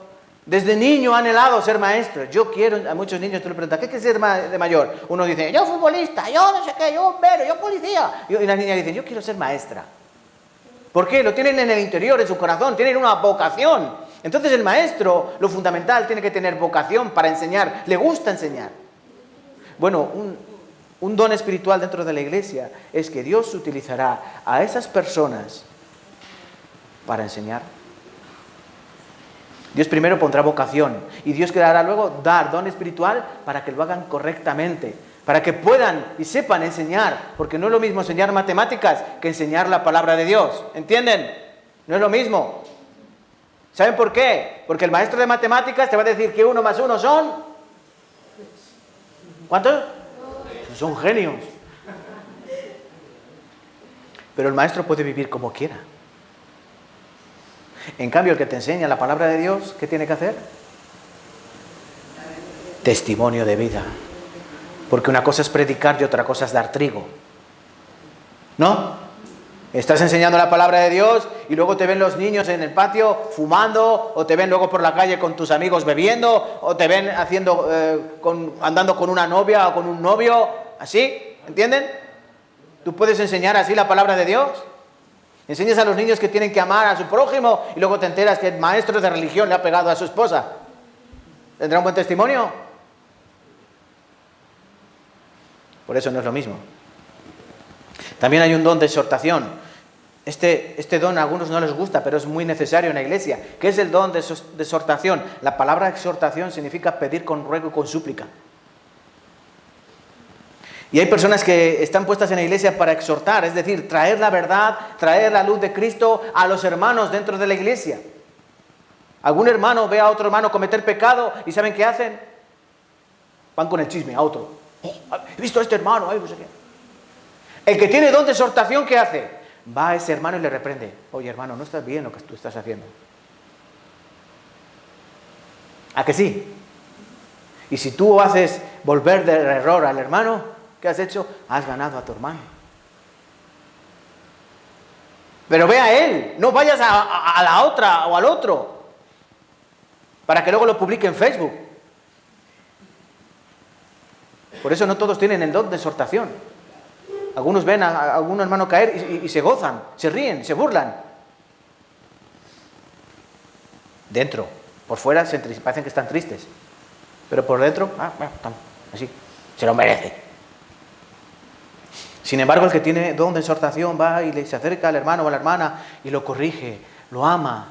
A: desde niño ha anhelado ser maestro. Yo quiero, a muchos niños tú le preguntas, ¿qué quieres ser de mayor? Uno dice, yo futbolista, yo no sé qué, yo bombero, yo policía. Y las niñas dicen, yo quiero ser maestra. ¿Por qué? Lo tienen en el interior, en su corazón, tienen una vocación. Entonces el maestro, lo fundamental, tiene que tener vocación para enseñar. Le gusta enseñar. Bueno, un don espiritual dentro de la iglesia es que Dios utilizará a esas personas para enseñar. Dios primero pondrá vocación y Dios querrá luego dar don espiritual para que lo hagan correctamente, para que puedan y sepan enseñar, porque no es lo mismo enseñar matemáticas que enseñar la palabra de Dios. ¿Entienden? No es lo mismo. ¿Saben por qué? Porque el maestro de matemáticas te va a decir que 1 más 1 son... ¿Cuántos? Son genios. Pero el maestro puede vivir como quiera. En cambio, el que te enseña la palabra de Dios, ¿qué tiene que hacer? Testimonio de vida. Porque una cosa es predicar y otra cosa es dar trigo. ¿No? Estás enseñando la palabra de Dios y luego te ven los niños en el patio fumando, o te ven luego por la calle con tus amigos bebiendo, o te ven andando con una novia o con un novio, así, ¿entienden? ¿Tú puedes enseñar así la palabra de Dios? Enseñas a los niños que tienen que amar a su prójimo y luego te enteras que el maestro de religión le ha pegado a su esposa. ¿Tendrá un buen testimonio? Por eso no es lo mismo. También hay un don de exhortación. Este don a algunos no les gusta, pero es muy necesario en la iglesia. ¿Qué es el don de exhortación? La palabra exhortación significa pedir con ruego y con súplica. Y hay personas que están puestas en la iglesia para exhortar, es decir, traer la verdad, traer la luz de Cristo a los hermanos dentro de la iglesia. Algún hermano ve a otro hermano cometer pecado y ¿saben qué hacen? Van con el chisme a otro. Oh, he visto a este hermano, no sé qué. El que tiene don de exhortación, ¿qué hace? Va a ese hermano y le reprende. Oye, hermano, no estás bien lo que tú estás haciendo. ¿A que sí? Y si tú haces volver del error al hermano, ¿qué has hecho? Has ganado a tu hermano. Pero ve a él, no vayas a la otra o al otro, para que luego lo publique en Facebook. Por eso no todos tienen el don de exhortación. Algunos ven a algún hermano caer y se gozan, se ríen, se burlan. Dentro, por fuera parecen que están tristes. Pero por dentro, así, se lo merece. Sin embargo, el que tiene don de exhortación va y se acerca al hermano o a la hermana y lo corrige, lo ama,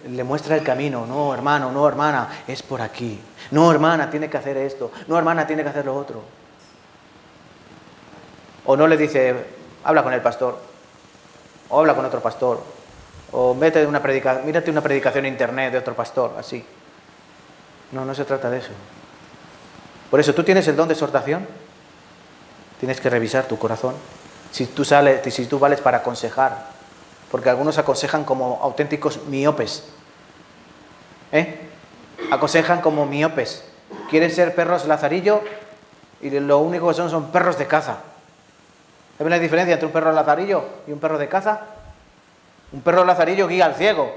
A: le muestra el camino. No, hermano, no, hermana, es por aquí. No, hermana, tiene que hacer esto. No, hermana, tiene que hacer lo otro. O no le dice, habla con el pastor, o habla con otro pastor, o mírate una predicación en internet de otro pastor, así. No se trata de eso. Por eso, ¿tú tienes el don de exhortación? Tienes que revisar tu corazón. Si tú vales para aconsejar, porque algunos aconsejan como auténticos miopes. Aconsejan como miopes. Quieren ser perros lazarillo y lo único que son perros de caza. ¿Saben la diferencia entre un perro lazarillo y un perro de caza? Un perro lazarillo guía al ciego.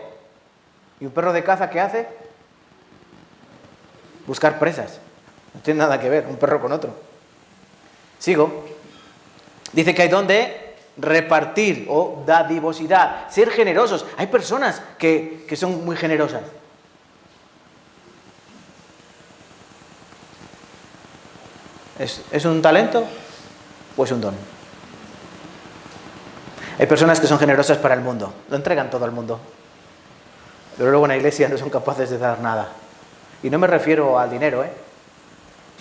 A: ¿Y un perro de caza qué hace? Buscar presas. No tiene nada que ver un perro con otro. Sigo. Dice que hay don de repartir o dadivosidad. Ser generosos. Hay personas que son muy generosas. ¿Es un talento o es un don? Hay personas que son generosas para el mundo, lo entregan todo al mundo, pero luego en la iglesia no son capaces de dar nada. Y no me refiero al dinero,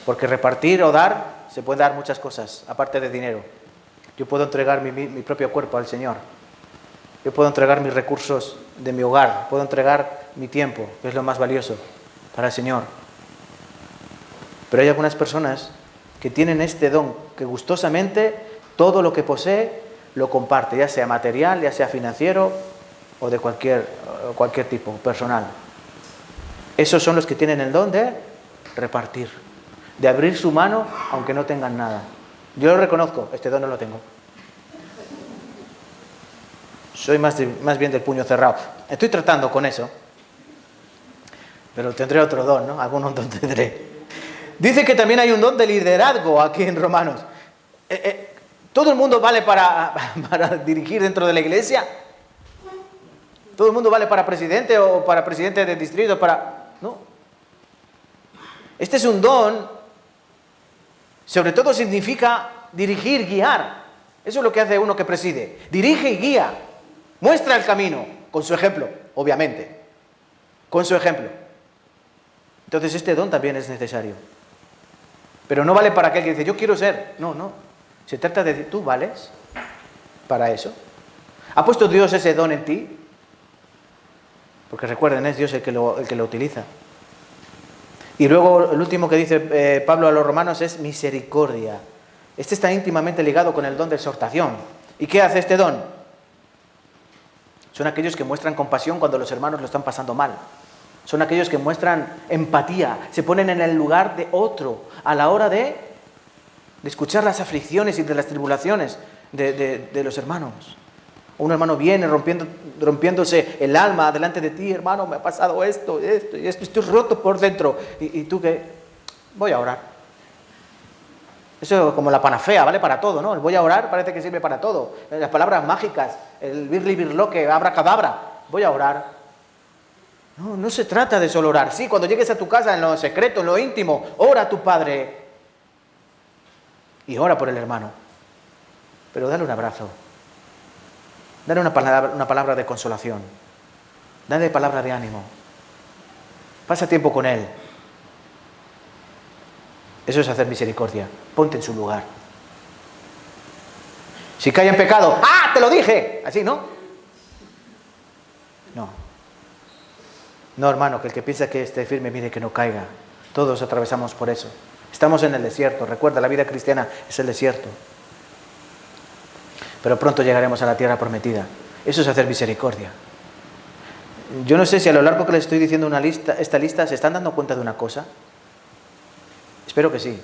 A: porque repartir o dar, se puede dar muchas cosas, aparte de dinero. Yo puedo entregar mi propio cuerpo al Señor, yo puedo entregar mis recursos de mi hogar, puedo entregar mi tiempo, que es lo más valioso para el Señor. Pero hay algunas personas que tienen este don, que gustosamente todo lo que posee lo comparte, ya sea material, ya sea financiero o de cualquier tipo, personal. Esos son los que tienen el don de repartir, de abrir su mano aunque no tengan nada. Yo lo reconozco, este don no lo tengo. Soy más bien del puño cerrado. Estoy tratando con eso, pero tendré otro don, ¿no? Algún don tendré. Dice que también hay un don de liderazgo aquí en Romanos. ¿Todo el mundo vale para dirigir dentro de la iglesia? ¿Todo el mundo vale para presidente o para presidente de distrito? No. Este es un don, sobre todo significa dirigir, guiar. Eso es lo que hace uno que preside. Dirige y guía. Muestra el camino, con su ejemplo, obviamente. Con su ejemplo. Entonces este don también es necesario. Pero no vale para aquel que dice, yo quiero ser. No. Se trata de decir, ¿tú vales para eso? ¿Ha puesto Dios ese don en ti? Porque recuerden, es Dios el que lo utiliza. Y luego el último que dice Pablo a los romanos es misericordia. Este está íntimamente ligado con el don de exhortación. ¿Y qué hace este don? Son aquellos que muestran compasión cuando los hermanos lo están pasando mal. Son aquellos que muestran empatía, se ponen en el lugar de otro a la hora de escuchar las aflicciones y de las tribulaciones. de los hermanos. Un hermano viene rompiéndose el alma delante de ti, hermano, me ha pasado esto, esto y esto, estoy roto por dentro. ¿Y tú qué? Voy a orar. Eso como la panacea, vale para todo, ¿no? El voy a orar parece que sirve para todo. Las palabras mágicas, el birli birloque, abracadabra, voy a orar. No, no se trata de solo orar. Sí, cuando llegues a tu casa, en lo secreto, en lo íntimo, ora a tu Padre. Y ora por el hermano. Pero dale un abrazo. Dale una palabra de consolación. Dale palabra de ánimo. Pasa tiempo con él. Eso es hacer misericordia. Ponte en su lugar. Si cae en pecado, ¡ah, te lo dije! Así, ¿no? No. No, hermano, que el que piensa que esté firme, mire que no caiga. Todos atravesamos por eso. Estamos en el desierto. Recuerda, la vida cristiana es el desierto. Pero pronto llegaremos a la tierra prometida. Eso es hacer misericordia. Yo no sé si a lo largo que les estoy diciendo esta lista, ¿se están dando cuenta de una cosa? Espero que sí.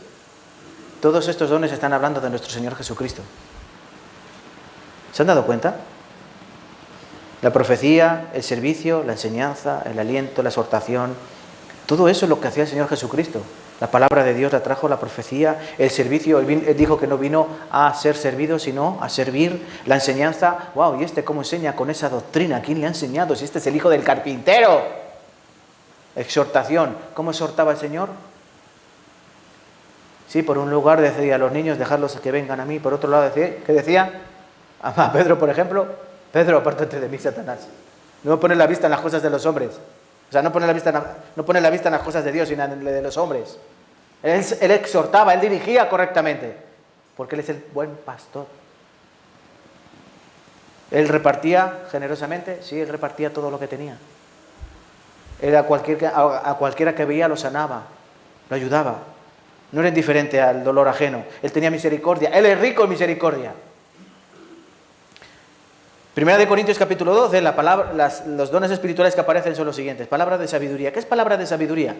A: Todos estos dones están hablando de nuestro Señor Jesucristo. ¿Se han dado cuenta? La profecía, el servicio, la enseñanza, el aliento, la exhortación, todo eso es lo que hacía el Señor Jesucristo. La palabra de Dios la trajo, la profecía, el servicio. Él dijo que no vino a ser servido, sino a servir. La enseñanza, wow, ¿y este cómo enseña con esa doctrina? ¿Quién le ha enseñado? Si este es el hijo del carpintero. Exhortación, ¿cómo exhortaba el Señor? Sí, por un lugar decía a los niños, dejadlos que vengan a mí. Por otro lado decía, ¿qué decía? A Pedro, por ejemplo, Pedro, apártate de mí, Satanás. No pones la vista en las cosas de los hombres. O sea, no pones la vista en las cosas de Dios, sino en las de los hombres. Él exhortaba, él dirigía correctamente, porque él es el buen pastor. Él repartía generosamente, sí, él repartía todo lo que tenía. Él a cualquiera que veía lo sanaba, lo ayudaba. No era indiferente al dolor ajeno. Él tenía misericordia. Él es rico en misericordia. Primera de Corintios capítulo 12, los dones espirituales que aparecen son los siguientes. Palabra de sabiduría. ¿Qué es palabra de sabiduría?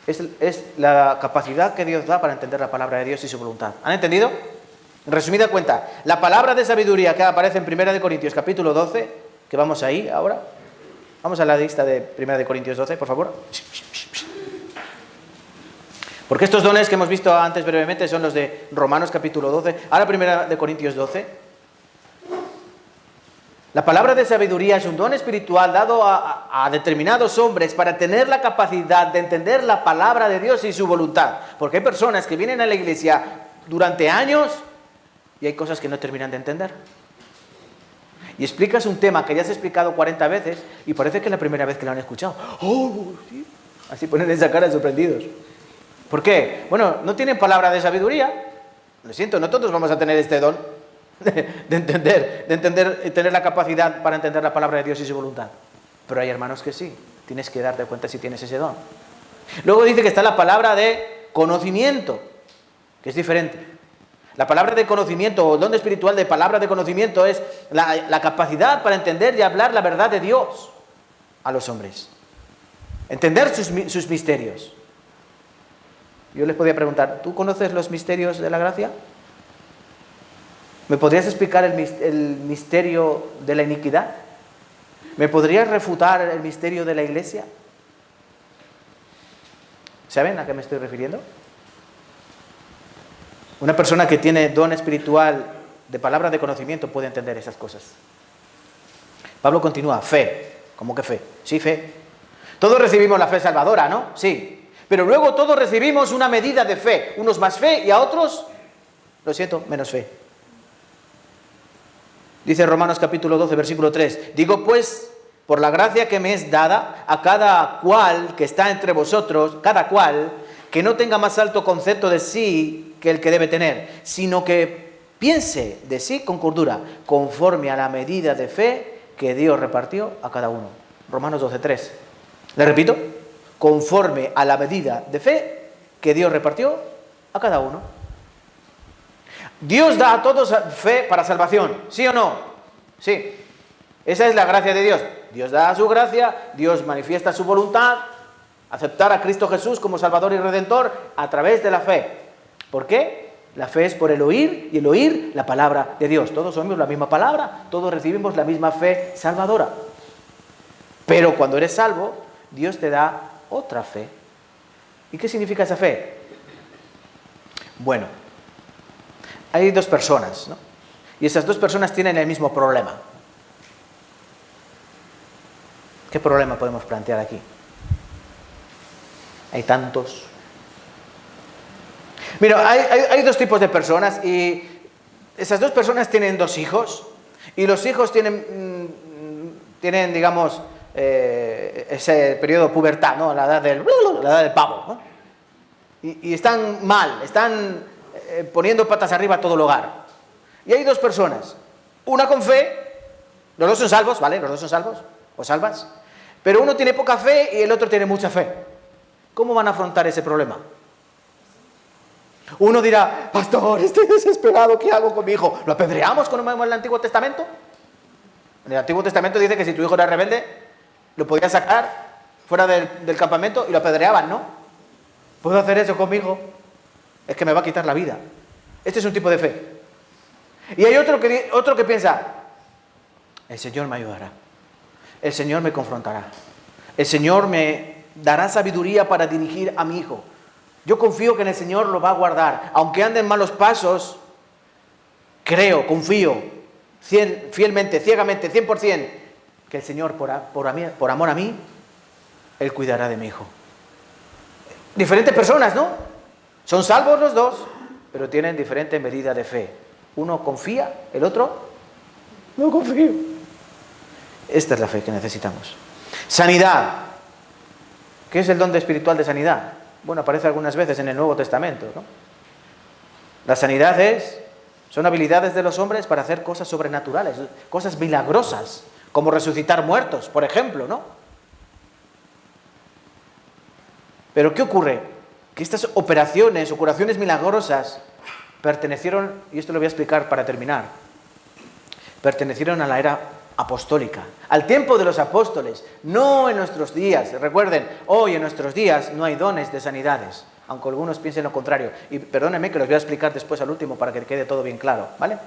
A: Es la capacidad que Dios da para entender la palabra de Dios y su voluntad. ¿Han entendido? En resumida cuenta, la palabra de sabiduría que aparece en Primera de Corintios capítulo 12, que vamos ahí ahora. Vamos a la lista de Primera de Corintios 12, por favor. Porque estos dones que hemos visto antes brevemente son los de Romanos capítulo 12. Ahora Primera de Corintios 12. La palabra de sabiduría es un don espiritual dado a determinados hombres para tener la capacidad de entender la palabra de Dios y su voluntad. Porque hay personas que vienen a la iglesia durante años y hay cosas que no terminan de entender. Y explicas un tema que ya has explicado 40 veces y parece que es la primera vez que lo han escuchado. ¡Oh! ¿Sí? Así ponen esa cara de sorprendidos. ¿Por qué? Bueno, no tienen palabra de sabiduría. Lo siento, no todos vamos a tener este don. De entender y tener la capacidad para entender la palabra de Dios y su voluntad. Pero hay hermanos que sí, tienes que darte cuenta si tienes ese don. Luego dice que está la palabra de conocimiento, que es diferente. La palabra de conocimiento o el don espiritual de palabra de conocimiento es la capacidad para entender y hablar la verdad de Dios a los hombres. Entender sus misterios. Yo les podía preguntar, ¿tú conoces los misterios de la gracia? ¿Me podrías explicar el misterio de la iniquidad? ¿Me podrías refutar el misterio de la iglesia? ¿Saben a qué me estoy refiriendo? Una persona que tiene don espiritual de palabra de conocimiento puede entender esas cosas. Pablo continúa, fe. ¿Cómo que fe? Sí, fe. Todos recibimos la fe salvadora, ¿no? Sí. Pero luego todos recibimos una medida de fe. Unos más fe y a otros, lo siento, menos fe. Dice Romanos capítulo 12, versículo 3. Digo pues, por la gracia que me es dada, a cada cual que está entre vosotros, cada cual, que no tenga más alto concepto de sí que el que debe tener, sino que piense de sí con cordura, conforme a la medida de fe que Dios repartió a cada uno. Romanos 12, 3. Le repito, conforme a la medida de fe que Dios repartió a cada uno. Dios da a todos fe para salvación, ¿sí o no? Sí. Esa es la gracia de Dios. Dios da su gracia, Dios manifiesta su voluntad, aceptar a Cristo Jesús como Salvador y Redentor a través de la fe. ¿Por qué? La fe es por el oír y el oír la palabra de Dios. Todos oímos la misma palabra, todos recibimos la misma fe salvadora. Pero cuando eres salvo, Dios te da otra fe. ¿Y qué significa esa fe? Bueno, hay dos personas, ¿no? Y esas dos personas tienen el mismo problema. ¿Qué problema podemos plantear aquí? Hay tantos. Mira, hay dos tipos de personas y esas dos personas tienen dos hijos y los hijos tienen digamos, ese periodo de pubertad, ¿no? La edad del pavo, ¿no? Y están mal, están poniendo patas arriba a todo el hogar. Y hay dos personas, una con fe, los dos son salvos, ¿vale? Los dos son salvos o salvas, pero uno tiene poca fe y el otro tiene mucha fe. ¿Cómo van a afrontar ese problema? Uno dirá, pastor, estoy desesperado, ¿qué hago con mi hijo? ¿Lo apedreamos como en el Antiguo Testamento? En el Antiguo Testamento dice que si tu hijo era rebelde, lo podías sacar fuera del campamento y lo apedreaban, ¿no? ¿Puedo hacer eso con mi hijo? Es que me va a quitar la vida. Este es un tipo de fe. Y hay otro que piensa, el Señor me ayudará, el Señor me confrontará, el Señor me dará sabiduría para dirigir a mi hijo. Yo confío que en el Señor lo va a guardar, aunque ande en malos pasos, creo, confío, fielmente, ciegamente, 100%, que el Señor, por amor a mí, Él cuidará de mi hijo. Diferentes personas, ¿no? Son salvos los dos, pero tienen diferente medida de fe. Uno confía, el otro no confía. Esta es la fe que necesitamos. Sanidad. ¿Qué es el don espiritual de sanidad? Bueno, aparece algunas veces en el Nuevo Testamento, ¿no? La sanidad son habilidades de los hombres para hacer cosas sobrenaturales, cosas milagrosas, como resucitar muertos, por ejemplo, ¿no? Pero ¿qué ocurre? Que estas operaciones o curaciones milagrosas pertenecieron, y esto lo voy a explicar para terminar, pertenecieron a la era apostólica, al tiempo de los apóstoles, no en nuestros días. Recuerden, hoy en nuestros días no hay dones de sanidades, aunque algunos piensen lo contrario. Y perdónenme que los voy a explicar después al último para que quede todo bien claro, ¿vale?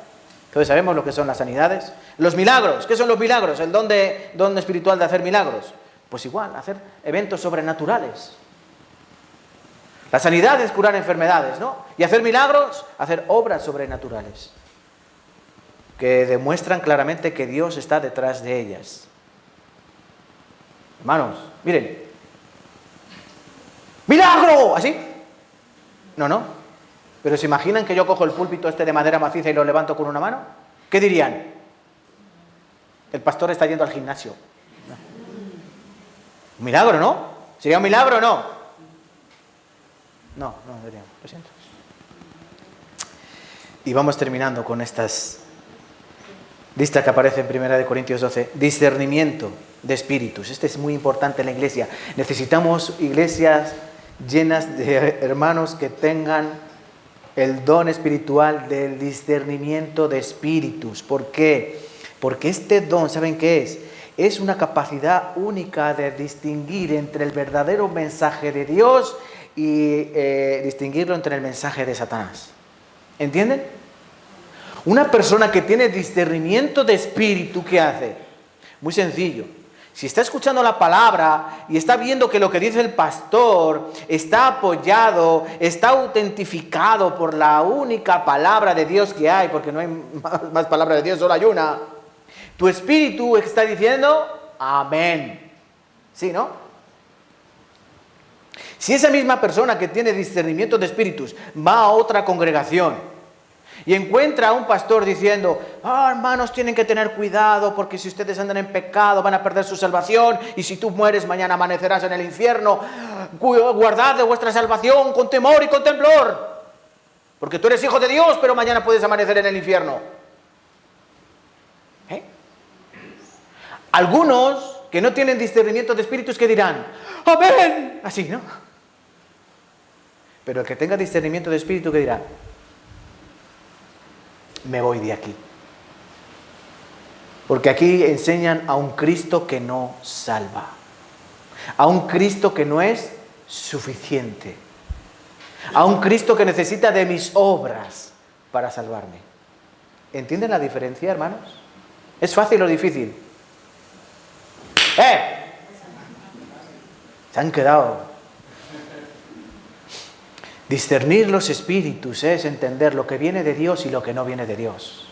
A: Entonces sabemos lo que son las sanidades. Los milagros, ¿qué son los milagros? El don espiritual de hacer milagros. Pues igual, hacer eventos sobrenaturales. La sanidad es curar enfermedades, ¿no? Y hacer milagros, hacer obras sobrenaturales que demuestran claramente que Dios está detrás de ellas. Hermanos, miren. ¡Milagro! ¿Así? No. Pero ¿se imaginan que yo cojo el púlpito este de madera maciza y lo levanto con una mano? ¿Qué dirían? El pastor está yendo al gimnasio. No. Un milagro, ¿no? ¿Sería un milagro o no? No deberíamos, lo siento. Y vamos terminando con estas lista que aparece en 1 Corintios 12, discernimiento de espíritus. Este es muy importante en la iglesia. Necesitamos iglesias llenas de hermanos que tengan el don espiritual del discernimiento de espíritus. ¿Por qué? Porque este don, ¿saben qué es? Es una capacidad única de distinguir entre el verdadero mensaje de Dios y distinguirlo entre el mensaje de Satanás. ¿Entienden? Una persona que tiene discernimiento de espíritu, ¿qué hace? Muy sencillo. Si está escuchando la palabra y está viendo que lo que dice el pastor está apoyado, está autentificado por la única palabra de Dios que hay, porque no hay más palabra de Dios, solo hay una, tu espíritu está diciendo amén. ¿Sí, no? Si esa misma persona que tiene discernimiento de espíritus va a otra congregación y encuentra a un pastor diciendo, hermanos, tienen que tener cuidado porque si ustedes andan en pecado van a perder su salvación y si tú mueres mañana amanecerás en el infierno, guardad de vuestra salvación con temor y con temblor, porque tú eres hijo de Dios, pero mañana puedes amanecer en el infierno. Algunos que no tienen discernimiento de espíritus, ¿qué dirán? ¡Amén! Así, ¿no? Pero el que tenga discernimiento de espíritu, ¿qué dirá? Me voy de aquí. Porque aquí enseñan a un Cristo que no salva. A un Cristo que no es suficiente. A un Cristo que necesita de mis obras para salvarme. ¿Entienden la diferencia, hermanos? ¿Es fácil o difícil? Se han quedado. Discernir los espíritus es entender lo que viene de Dios y lo que no viene de Dios.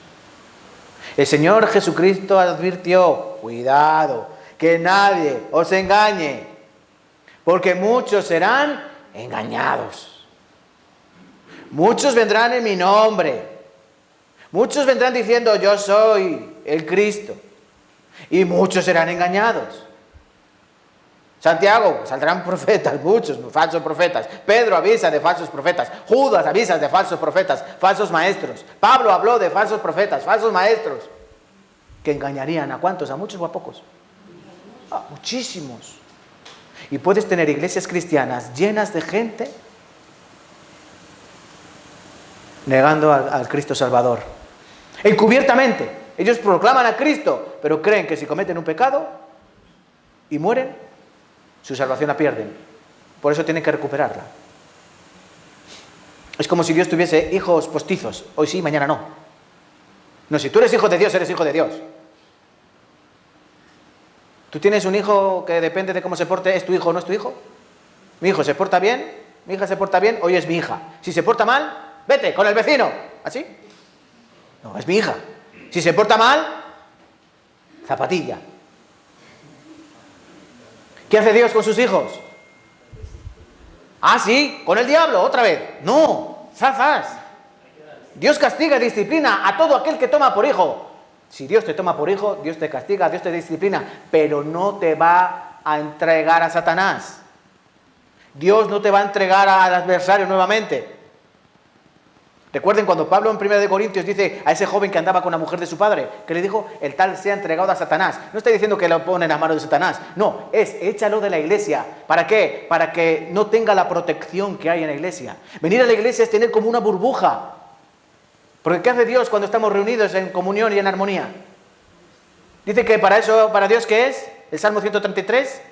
A: El Señor Jesucristo advirtió, cuidado, que nadie os engañe, porque muchos serán engañados. Muchos vendrán en mi nombre. Muchos vendrán diciendo, yo soy el Cristo. Y muchos serán engañados. Santiago, saldrán profetas, muchos falsos profetas. Pedro avisa de falsos profetas. Judas avisa de falsos profetas, falsos maestros. Pablo habló de falsos profetas, falsos maestros. Que engañarían ¿a cuántos? ¿A muchos o a pocos? A muchísimos. Y puedes tener iglesias cristianas llenas de gente negando al Cristo Salvador. Encubiertamente. Ellos proclaman a Cristo, pero creen que si cometen un pecado y mueren, su salvación la pierden. Por eso tienen que recuperarla. Es como si Dios tuviese hijos postizos. Hoy sí, mañana no. No, si tú eres hijo de Dios, eres hijo de Dios. ¿Tú tienes un hijo que depende de cómo se porte? ¿Es tu hijo o no es tu hijo? Mi hijo se porta bien, mi hija se porta bien, hoy es mi hija. Si se porta mal, vete con el vecino. ¿Así? No, es mi hija. Si se porta mal, zapatilla. ¿Qué hace Dios con sus hijos? Ah, sí, con el diablo, otra vez. No, zas. Dios castiga y disciplina a todo aquel que toma por hijo. Si Dios te toma por hijo, Dios te castiga, Dios te disciplina, pero no te va a entregar a Satanás. Dios no te va a entregar al adversario nuevamente. Recuerden cuando Pablo en 1 Corintios dice a ese joven que andaba con la mujer de su padre, que le dijo, el tal sea entregado a Satanás. No está diciendo que lo ponen a mano de Satanás, no, es échalo de la iglesia. ¿Para qué? Para que no tenga la protección que hay en la iglesia. Venir a la iglesia es tener como una burbuja. Porque ¿qué hace Dios cuando estamos reunidos en comunión y en armonía? Dice que para eso, para Dios, ¿qué es? El Salmo 133.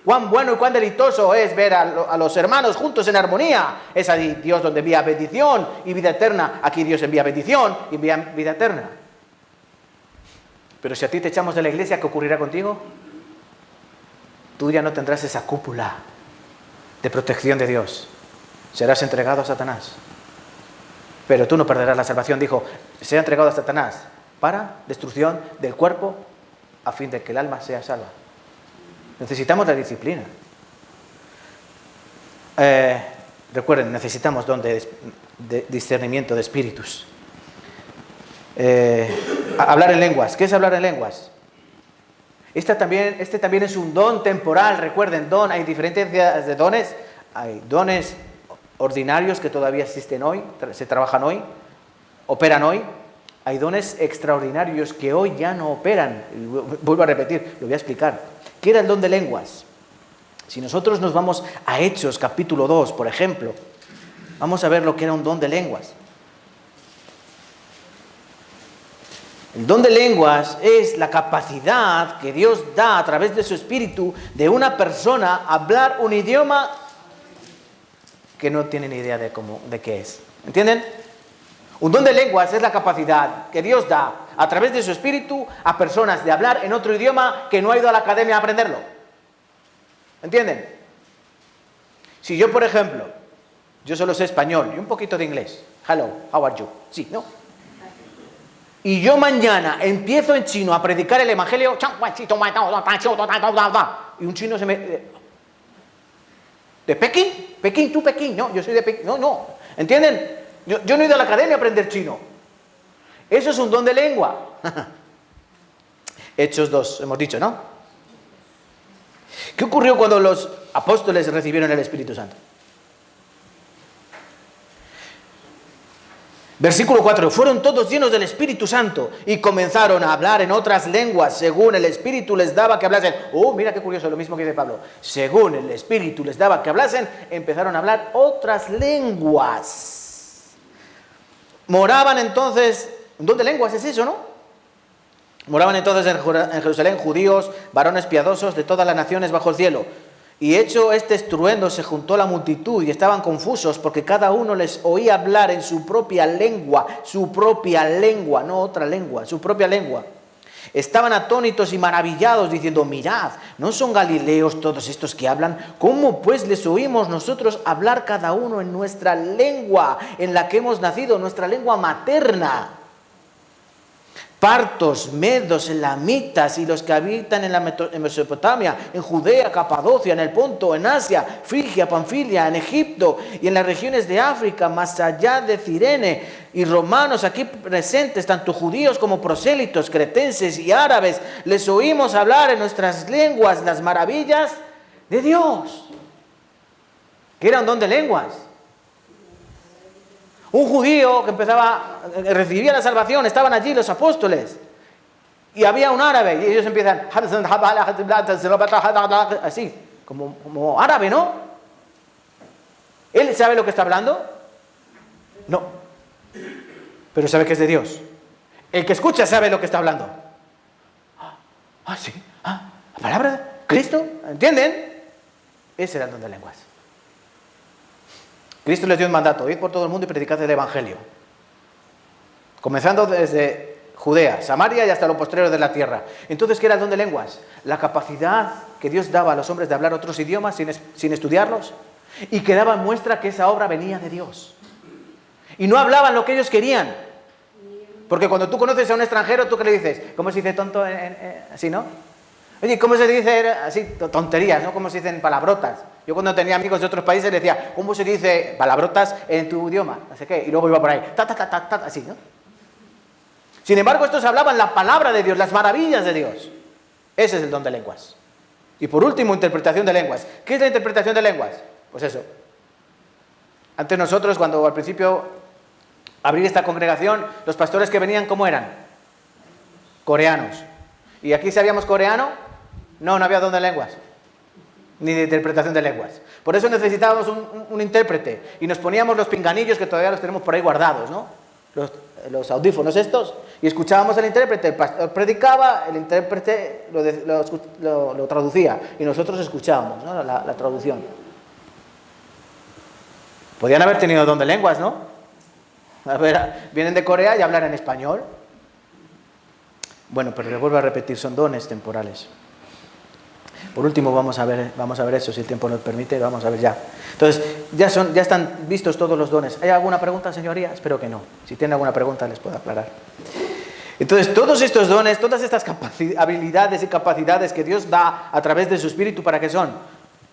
A: Cuán bueno y cuán deleitoso es ver a los hermanos juntos en armonía. Es ahí Dios donde envía bendición y vida eterna. Aquí Dios envía bendición y envía vida eterna. Pero si a ti te echamos de la iglesia, ¿qué ocurrirá contigo? Tú ya no tendrás esa cúpula de protección de Dios. Serás entregado a Satanás. Pero tú no perderás la salvación. Dijo, sea entregado a Satanás para destrucción del cuerpo a fin de que el alma sea salva. Necesitamos la disciplina. Recuerden, necesitamos don de discernimiento de espíritus. Hablar en lenguas. ¿Qué es hablar en lenguas? Este también es un don temporal. Recuerden, don, hay diferencias de dones. Hay dones ordinarios que todavía existen hoy, se trabajan hoy, operan hoy. Hay dones extraordinarios que hoy ya no operan. Vuelvo a repetir, lo voy a explicar. ¿Qué era el don de lenguas? Si nosotros nos vamos a Hechos capítulo 2, por ejemplo, vamos a ver lo que era un don de lenguas. El don de lenguas es la capacidad que Dios da a través de su espíritu de una persona a hablar un idioma que no tiene ni idea de qué es. ¿Entienden? Un don de lenguas es la capacidad que Dios da a través de su espíritu a personas de hablar en otro idioma que no ha ido a la academia a aprenderlo. ¿Entienden? Si yo, por ejemplo, yo solo sé español y un poquito de inglés. Hello, how are you? Sí, ¿no? Y yo mañana empiezo en chino a predicar el evangelio y un chino se me... ¿De Pekín? ¿Pekín? ¿Tú Pekín? No, yo soy de Pekín. No. ¿Entienden? Yo no he ido a la academia a aprender chino. Eso es un don de lengua. Hechos 2, hemos dicho, ¿no? ¿Qué ocurrió cuando los apóstoles recibieron el Espíritu Santo? Versículo 4. Fueron todos llenos del Espíritu Santo y comenzaron a hablar en otras lenguas según el Espíritu les daba que hablasen. Mira qué curioso, lo mismo que dice Pablo. Según el Espíritu les daba que hablasen, empezaron a hablar otras lenguas. Moraban entonces, un don de lenguas es eso, ¿no? Moraban entonces en Jerusalén judíos, varones piadosos de todas las naciones bajo el cielo. Y hecho este estruendo, se juntó la multitud y estaban confusos porque cada uno les oía hablar en su propia lengua, no otra lengua, su propia lengua. Estaban atónitos y maravillados diciendo, mirad, ¿no son galileos todos estos que hablan? ¿Cómo pues les oímos nosotros hablar cada uno en nuestra lengua en la que hemos nacido, nuestra lengua materna? Partos, medos, elamitas y los que habitan en Mesopotamia, en Judea, Capadocia, en el Ponto, en Asia, Frigia, Panfilia, en Egipto y en las regiones de África, más allá de Cirene, y romanos aquí presentes, tanto judíos como prosélitos, cretenses y árabes, les oímos hablar en nuestras lenguas las maravillas de Dios. ¿Qué era un don de lenguas? Un judío que recibía la salvación, estaban allí los apóstoles, y había un árabe, y ellos empiezan, así, como árabe, ¿no? ¿Él sabe lo que está hablando? No, pero sabe que es de Dios. El que escucha sabe lo que está hablando. Sí, la palabra de Cristo, ¿entienden? Ese era el don de lenguas. Cristo les dio un mandato, id por todo el mundo y predicad el Evangelio. Comenzando desde Judea, Samaria y hasta lo postrero de la tierra. Entonces, ¿qué era el don de lenguas? La capacidad que Dios daba a los hombres de hablar otros idiomas sin estudiarlos, y que daba muestra que esa obra venía de Dios. Y no hablaban lo que ellos querían. Porque cuando tú conoces a un extranjero, ¿tú qué le dices? ¿Cómo se dice tonto? Así, ¿no? Oye, ¿cómo se dice así? Tonterías, ¿no? ¿Cómo se dicen palabrotas? Yo cuando tenía amigos de otros países les decía, ¿cómo se dice palabrotas en tu idioma? No sé qué. Y luego iba por ahí, así, ¿no? Sin embargo, estos hablaban la palabra de Dios, las maravillas de Dios. Ese es el don de lenguas. Y por último, interpretación de lenguas. ¿Qué es la interpretación de lenguas? Pues eso. Antes nosotros, cuando al principio abrir esta congregación, los pastores que venían, ¿cómo eran? Coreanos. ¿Y aquí sabíamos coreano? No había don de lenguas, ni de interpretación de lenguas. Por eso necesitábamos un intérprete, y nos poníamos los pinganillos que todavía los tenemos por ahí guardados, ¿no? Los audífonos estos, y escuchábamos al intérprete, el pastor predicaba, el intérprete lo traducía, y nosotros escuchábamos, ¿no? la traducción. Podían haber tenido don de lenguas, ¿no? A ver, vienen de Corea y hablan en español. Bueno, pero les vuelvo a repetir, son dones temporales. Por último, vamos a ver eso, si el tiempo nos permite, vamos a ver ya. Entonces, ya están vistos todos los dones. ¿Hay alguna pregunta, señoría? Espero que no. Si tienen alguna pregunta, les puedo aclarar. Entonces, todos estos dones, todas estas habilidades y capacidades que Dios da a través de su Espíritu, ¿para qué son?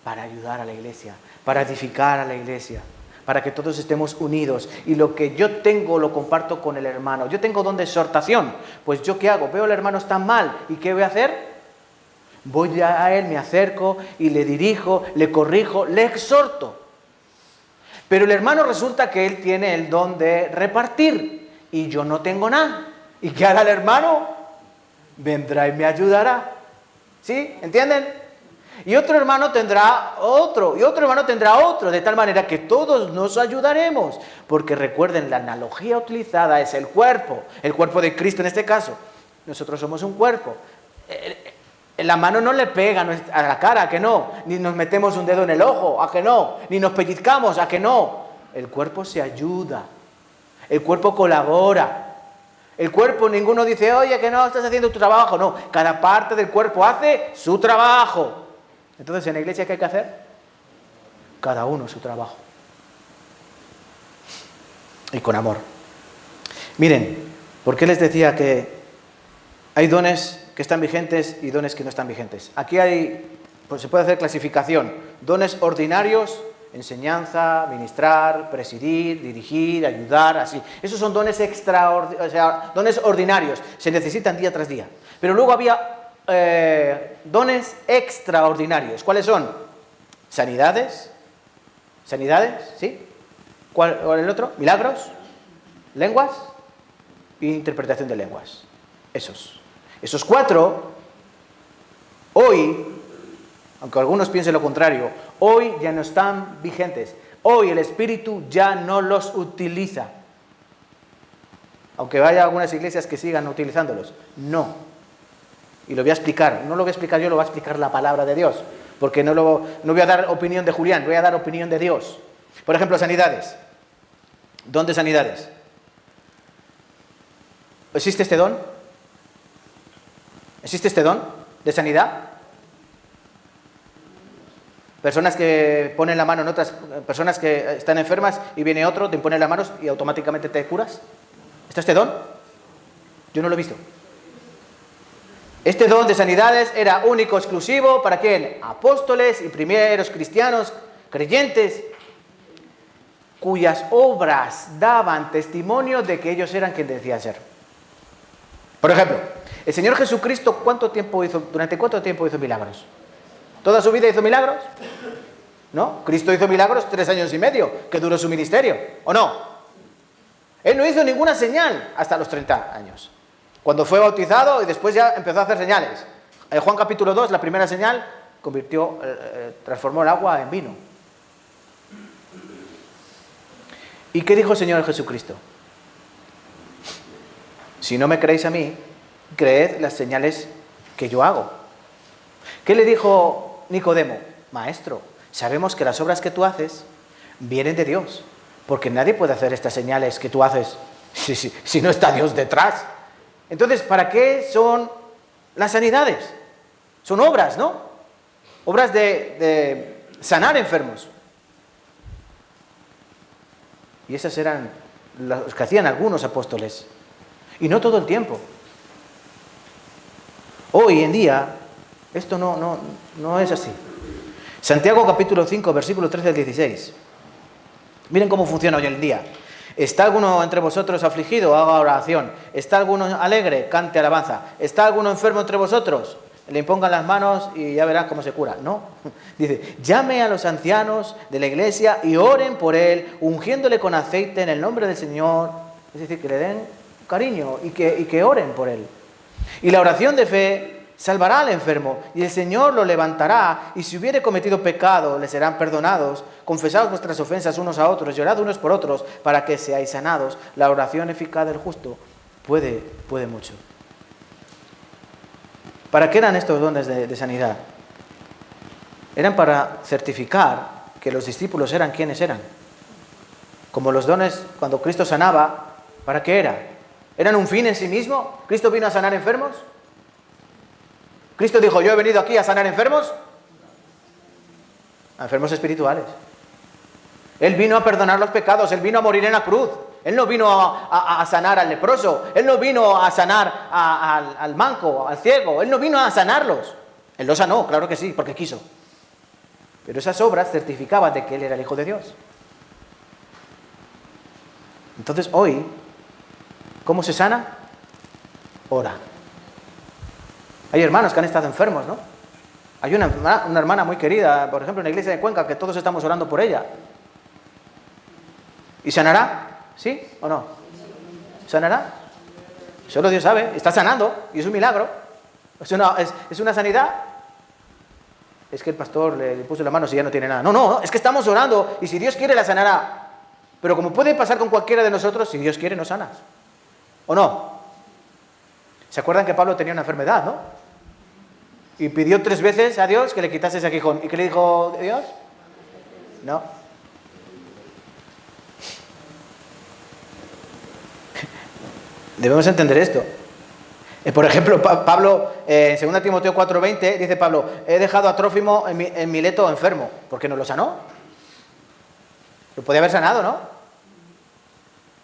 A: Para ayudar a la iglesia, para edificar a la iglesia, para que todos estemos unidos. Y lo que yo tengo lo comparto con el hermano. Yo tengo don de exhortación. Pues ¿yo qué hago? Veo al hermano está mal. ¿Y qué voy a hacer? Voy a él, me acerco y le dirijo, le corrijo, le exhorto. Pero el hermano resulta que él tiene el don de repartir y yo no tengo nada. ¿Y qué hará el hermano? Vendrá y me ayudará. ¿Sí? ¿Entienden? Y otro hermano tendrá otro, y otro hermano tendrá otro, de tal manera que todos nos ayudaremos. Porque recuerden, la analogía utilizada es el cuerpo de Cristo en este caso. Nosotros somos un cuerpo. La mano no le pega a la cara, ¿a que no? Ni nos metemos un dedo en el ojo, ¿a que no? Ni nos pellizcamos, ¿a que no? El cuerpo se ayuda, el cuerpo colabora. El cuerpo, ninguno dice, oye, que no estás haciendo tu trabajo. No, cada parte del cuerpo hace su trabajo. Entonces, en la iglesia, ¿qué hay que hacer? Cada uno su trabajo. Y con amor. Miren, ¿por qué les decía que hay dones que están vigentes y dones que no están vigentes? Aquí pues se puede hacer clasificación. Dones ordinarios, enseñanza, ministrar, presidir, dirigir, ayudar, así. Esos son dones dones ordinarios. Se necesitan día tras día. Pero luego había dones extraordinarios. ¿Cuáles son? Sanidades, ¿sí? ¿Cuál es el otro? Milagros, lenguas e interpretación de lenguas. Esos cuatro, hoy, aunque algunos piensen lo contrario, hoy ya no están vigentes. Hoy el Espíritu ya no los utiliza. Aunque haya algunas iglesias que sigan utilizándolos. No. Y lo voy a explicar. No lo voy a explicar yo, lo va a explicar la palabra de Dios. porque no voy a dar opinión de Julián, voy a dar opinión de Dios. Por ejemplo, sanidades. ¿Don de sanidades? ¿Existe este don? ¿Existe este don de sanidad? Personas que ponen la mano en otras personas que están enfermas y viene otro, te impone las manos y automáticamente te curas. ¿Está este don? Yo no lo he visto. Este don de sanidades era único, exclusivo, ¿para quién? Apóstoles y primeros cristianos, creyentes, cuyas obras daban testimonio de que ellos eran quien decían ser. Por ejemplo, el Señor Jesucristo, ¿durante cuánto tiempo hizo milagros? ¿Toda su vida hizo milagros? ¿No? Cristo hizo milagros 3 años y medio, que duró su ministerio, ¿o no? Él no hizo ninguna señal hasta los 30 años. Cuando fue bautizado y después ya empezó a hacer señales. En Juan capítulo 2, la primera señal, transformó el agua en vino. ¿Y qué dijo el Señor Jesucristo? Si no me creéis a mí, creed las señales que yo hago. ¿Qué le dijo Nicodemo? Maestro, sabemos que las obras que tú haces vienen de Dios, porque nadie puede hacer estas señales que tú haces si no está Dios detrás. Entonces, ¿para qué son las sanidades? Son obras, ¿no? Obras de sanar enfermos. Y esas eran las que hacían algunos apóstoles. Y no todo el tiempo. Hoy en día, esto no es así. Santiago capítulo 5, versículo 13 al 16. Miren cómo funciona hoy en día. ¿Está alguno entre vosotros afligido? Haga oración. ¿Está alguno alegre? Cante alabanza. ¿Está alguno enfermo entre vosotros? Le impongan las manos y ya verás cómo se cura. No. Dice, llame a los ancianos de la iglesia y oren por él, ungiéndole con aceite en el nombre del Señor. Es decir, que le den cariño y que oren por él. Y la oración de fe salvará al enfermo y el Señor lo levantará, y si hubiere cometido pecado le serán perdonados. Confesad vuestras ofensas unos a otros, llorad unos por otros para que seáis sanados. La oración eficaz del justo puede mucho. ¿Para qué eran estos dones de sanidad? Eran para certificar que los discípulos eran quienes eran. Como los dones cuando Cristo sanaba, ¿para qué era? ¿Eran un fin en sí mismo? ¿Cristo vino a sanar enfermos? ¿Cristo dijo, yo he venido aquí a sanar enfermos? A enfermos espirituales. Él vino a perdonar los pecados, Él vino a morir en la cruz. Él no vino a sanar al leproso, Él no vino a sanar al manco, al ciego, Él no vino a sanarlos. Él los sanó, claro que sí, porque quiso. Pero esas obras certificaban de que Él era el Hijo de Dios. Entonces hoy, ¿cómo se sana? Ora. Hay hermanos que han estado enfermos, ¿no? Hay una hermana muy querida, por ejemplo, en la iglesia de Cuenca, que todos estamos orando por ella. ¿Y sanará? ¿Sí o no? ¿Sanará? Solo Dios sabe. Está sanando y es un milagro. ¿Es una sanidad? Es que el pastor le puso la mano si ya no tiene nada. No, es que estamos orando y si Dios quiere la sanará. Pero como puede pasar con cualquiera de nosotros, si Dios quiere no sanas. ¿O no? ¿Se acuerdan que Pablo tenía una enfermedad, no? Y pidió 3 veces a Dios que le quitase ese aguijón. ¿Y qué le dijo Dios? No. Debemos entender esto. Por ejemplo, Pablo, en 2 Timoteo 4:20, dice Pablo, he dejado a Trófimo en Mileto enfermo. ¿Por qué no lo sanó? Lo podía haber sanado, ¿no?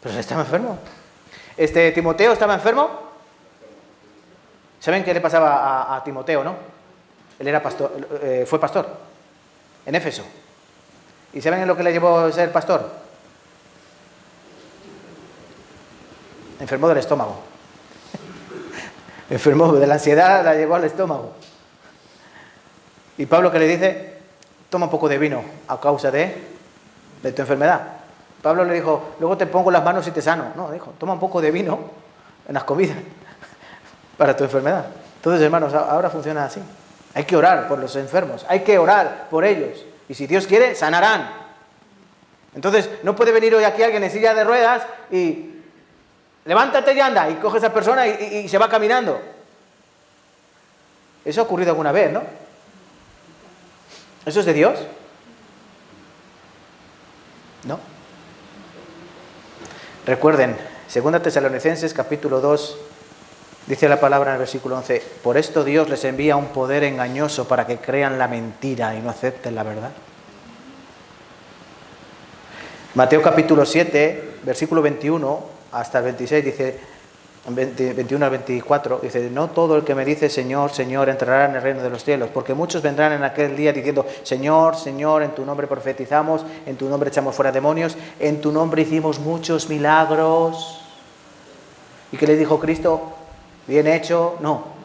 A: Pero estaba enfermo. Timoteo estaba enfermo. ¿Saben qué le pasaba a Timoteo, no? Él era pastor, fue pastor en Éfeso. ¿Y saben lo que le llevó a ser pastor? Enfermó del estómago. Enfermó de la ansiedad, la llevó al estómago. Y Pablo, ¿qué le dice? Toma un poco de vino a causa de tu enfermedad. Pablo le dijo, luego te pongo las manos y te sano. No, dijo, toma un poco de vino en las comidas para tu enfermedad. Entonces, hermanos, ahora funciona así. Hay que orar por los enfermos, hay que orar por ellos. Y si Dios quiere, sanarán. Entonces, no puede venir hoy aquí alguien en silla de ruedas y levántate y anda, y coge a esa persona y se va caminando. Eso ha ocurrido alguna vez, ¿no? ¿Eso es de Dios? No. Recuerden, 2 Tesalonicenses capítulo 2, dice la palabra en el versículo 11, por esto Dios les envía un poder engañoso para que crean la mentira y no acepten la verdad. Mateo capítulo 7, versículo 21 hasta el 26, dice, 21 al 24, dice, no todo el que me dice Señor, Señor, entrará en el reino de los cielos, porque muchos vendrán en aquel día diciendo, Señor, Señor, en tu nombre profetizamos, en tu nombre echamos fuera demonios, en tu nombre hicimos muchos milagros. ¿Y qué le dijo Cristo? Bien hecho, no.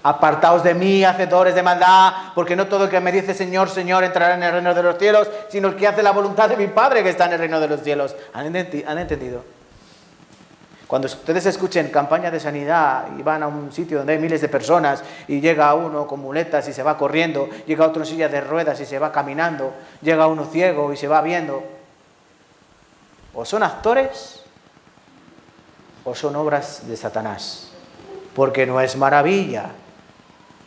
A: Apartaos de mí, hacedores de maldad, porque no todo el que me dice Señor, Señor, entrará en el reino de los cielos, sino el que hace la voluntad de mi Padre que está en el reino de los cielos. ¿Han entendido? Cuando ustedes escuchen campaña de sanidad y van a un sitio donde hay miles de personas y llega uno con muletas y se va corriendo, llega otro en silla de ruedas y se va caminando, llega uno ciego y se va viendo, o son actores o son obras de Satanás, porque no es maravilla.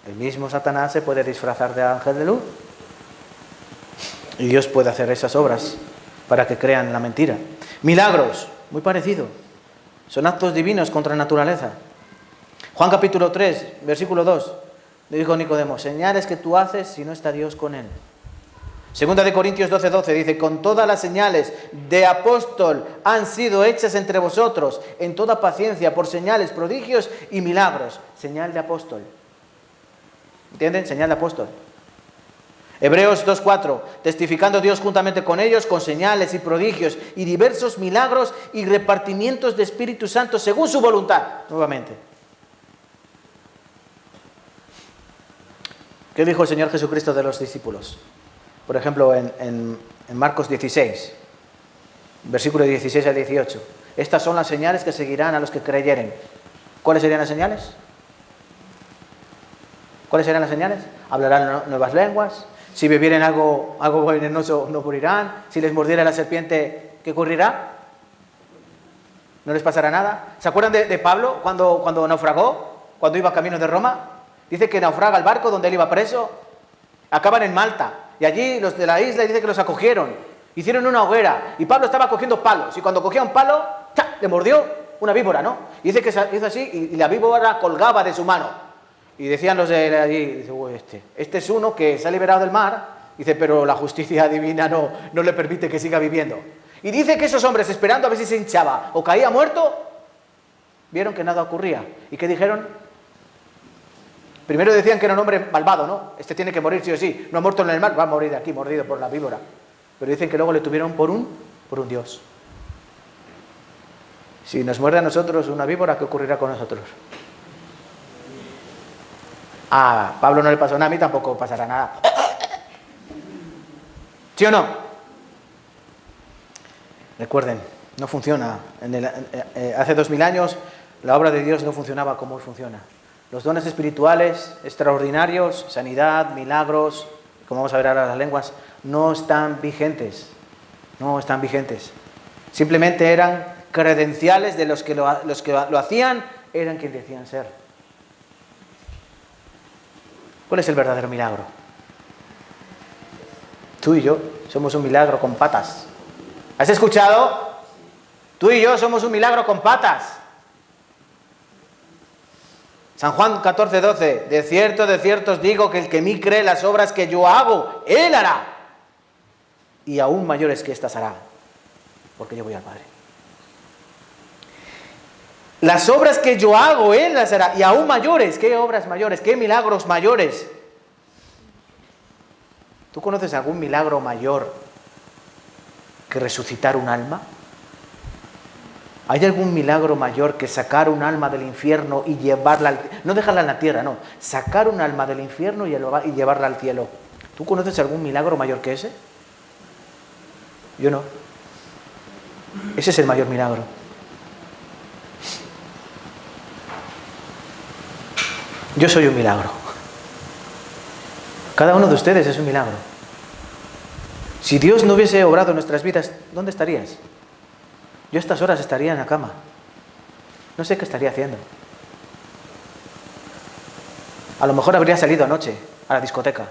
A: El mismo Satanás se puede disfrazar de ángel de luz y Dios puede hacer esas obras para que crean la mentira. Milagros, muy parecido. Son actos divinos contra naturaleza. Juan capítulo 3, versículo 2, le dijo Nicodemo, señales que tú haces si no está Dios con él. Segunda de Corintios 12, dice, con todas las señales de apóstol han sido hechas entre vosotros, en toda paciencia, por señales, prodigios y milagros. Señal de apóstol. ¿Entienden? Señal de apóstol. Hebreos 2:4, testificando Dios juntamente con ellos, con señales y prodigios y diversos milagros y repartimientos de Espíritu Santo según su voluntad. Nuevamente. ¿Qué dijo el Señor Jesucristo de los discípulos? Por ejemplo, en Marcos 16, versículo 16 al 18. Estas son las señales que seguirán a los que creyeren. ¿Cuáles serían las señales? ¿Cuáles serán las señales? Hablarán nuevas lenguas. Si bebieren algo venenoso, no morirán. Si les mordiera la serpiente, ¿qué ocurrirá? ¿No les pasará nada? ¿Se acuerdan de Pablo cuando naufragó? Cuando iba camino de Roma. Dice que naufraga el barco donde él iba preso. Acaban en Malta. Y allí los de la isla dice que los acogieron. Hicieron una hoguera. Y Pablo estaba cogiendo palos. Y cuando cogía un palo, ¡cha!, le mordió una víbora, ¿no? Y dice que hizo así y la víbora colgaba de su mano. Y decían los de allí, dice, este es uno que se ha liberado del mar, dice, pero la justicia divina no le permite que siga viviendo. Y dice que esos hombres, esperando a ver si se hinchaba o caía muerto, vieron que nada ocurría. ¿Y qué dijeron? Primero decían que era un hombre malvado, ¿no? Este tiene que morir sí o sí. No ha muerto en el mar, va a morir aquí, mordido por la víbora. Pero dicen que luego le tuvieron por un Dios. Si nos muerde a nosotros una víbora, ¿qué ocurrirá con nosotros? A Pablo no le pasó nada, a mí tampoco pasará nada. ¿Sí o no? Recuerden, no funciona. Hace 2000 años la obra de Dios no funcionaba como hoy funciona. Los dones espirituales extraordinarios, sanidad, milagros, como vamos a ver ahora las lenguas, no están vigentes. No están vigentes. Simplemente eran credenciales de los que lo hacían, eran quienes decían ser. ¿Cuál es el verdadero milagro? Tú y yo somos un milagro con patas. ¿Has escuchado? Tú y yo somos un milagro con patas. San Juan 14:12, de cierto os digo que el que en mí cree las obras que yo hago, él hará. Y aún mayores que estas hará, porque yo voy al Padre. Las obras que yo hago, él las hará. Y aún mayores. ¿Qué obras mayores? ¿Qué milagros mayores? ¿Tú conoces algún milagro mayor que resucitar un alma? ¿Hay algún milagro mayor que sacar un alma del infierno y llevarla no dejarla en la tierra, no. Sacar un alma del infierno y llevarla al cielo. ¿Tú conoces algún milagro mayor que ese? Yo no. Ese es el mayor milagro. Yo soy un milagro. Cada uno de ustedes es un milagro. Si Dios no hubiese obrado en nuestras vidas, ¿dónde estarías? Yo a estas horas estaría en la cama. No sé qué estaría haciendo. A lo mejor habría salido anoche a la discoteca.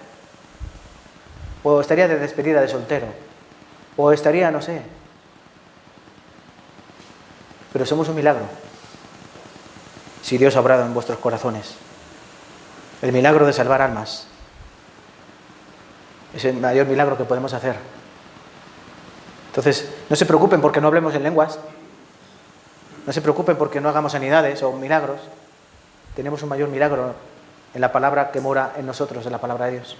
A: O estaría de despedida de soltero. O estaría, no sé. Pero somos un milagro. Si Dios ha obrado en vuestros corazones. El milagro de salvar almas. Es el mayor milagro que podemos hacer. Entonces, no se preocupen porque no hablemos en lenguas. No se preocupen porque no hagamos sanidades o milagros. Tenemos un mayor milagro en la palabra que mora en nosotros, en la palabra de Dios.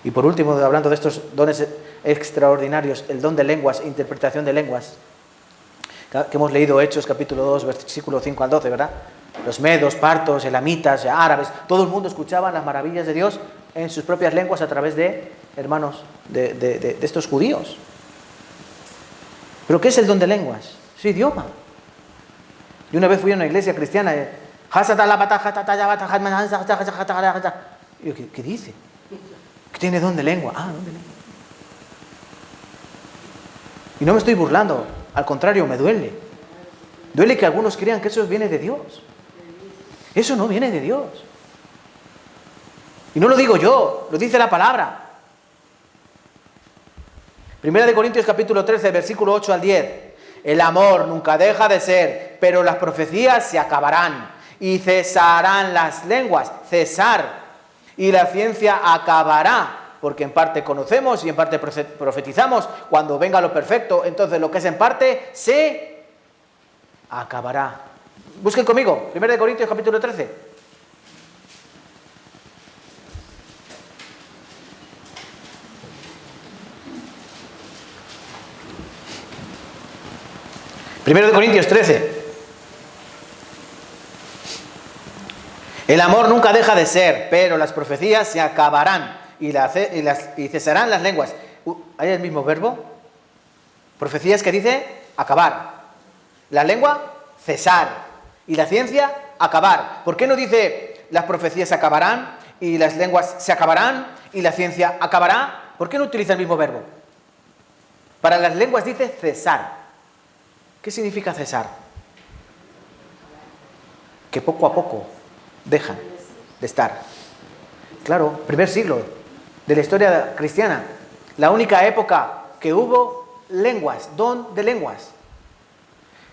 A: Y por último, hablando de estos dones extraordinarios, el don de lenguas, interpretación de lenguas, que hemos leído Hechos capítulo 2, versículo 5 al 12, ¿verdad? Los medos, partos, elamitas, árabes, todo el mundo escuchaba las maravillas de Dios en sus propias lenguas a través de hermanos, de estos judíos. ¿Pero qué es el don de lenguas? Es idioma. Yo una vez fui a una iglesia cristiana, y yo, ¿qué dice? ¿Que tiene don de lengua? Ah, don de lengua. Y no me estoy burlando, al contrario, me duele. Duele que algunos crean que eso viene de Dios. Eso no viene de Dios. Y no lo digo yo, lo dice la palabra. Primera de Corintios capítulo 13, versículo 8 al 10. El amor nunca deja de ser, pero las profecías se acabarán y cesarán las lenguas, cesar, y la ciencia acabará, porque en parte conocemos y en parte profetizamos. Cuando venga lo perfecto, entonces lo que es en parte se acabará. Busquen conmigo, 1 Corintios capítulo 13. Primero de Corintios 13. El amor nunca deja de ser, pero las profecías se acabarán y cesarán las lenguas. ¿Hay el mismo verbo? Profecías que dice acabar. La lengua, cesar. Y la ciencia, acabar. ¿Por qué no dice las profecías se acabarán y las lenguas se acabarán y la ciencia acabará? ¿Por qué no utiliza el mismo verbo? Para las lenguas dice cesar. ¿Qué significa cesar? Que poco a poco dejan de estar. Claro, primer siglo de la historia cristiana, la única época que hubo lenguas, don de lenguas.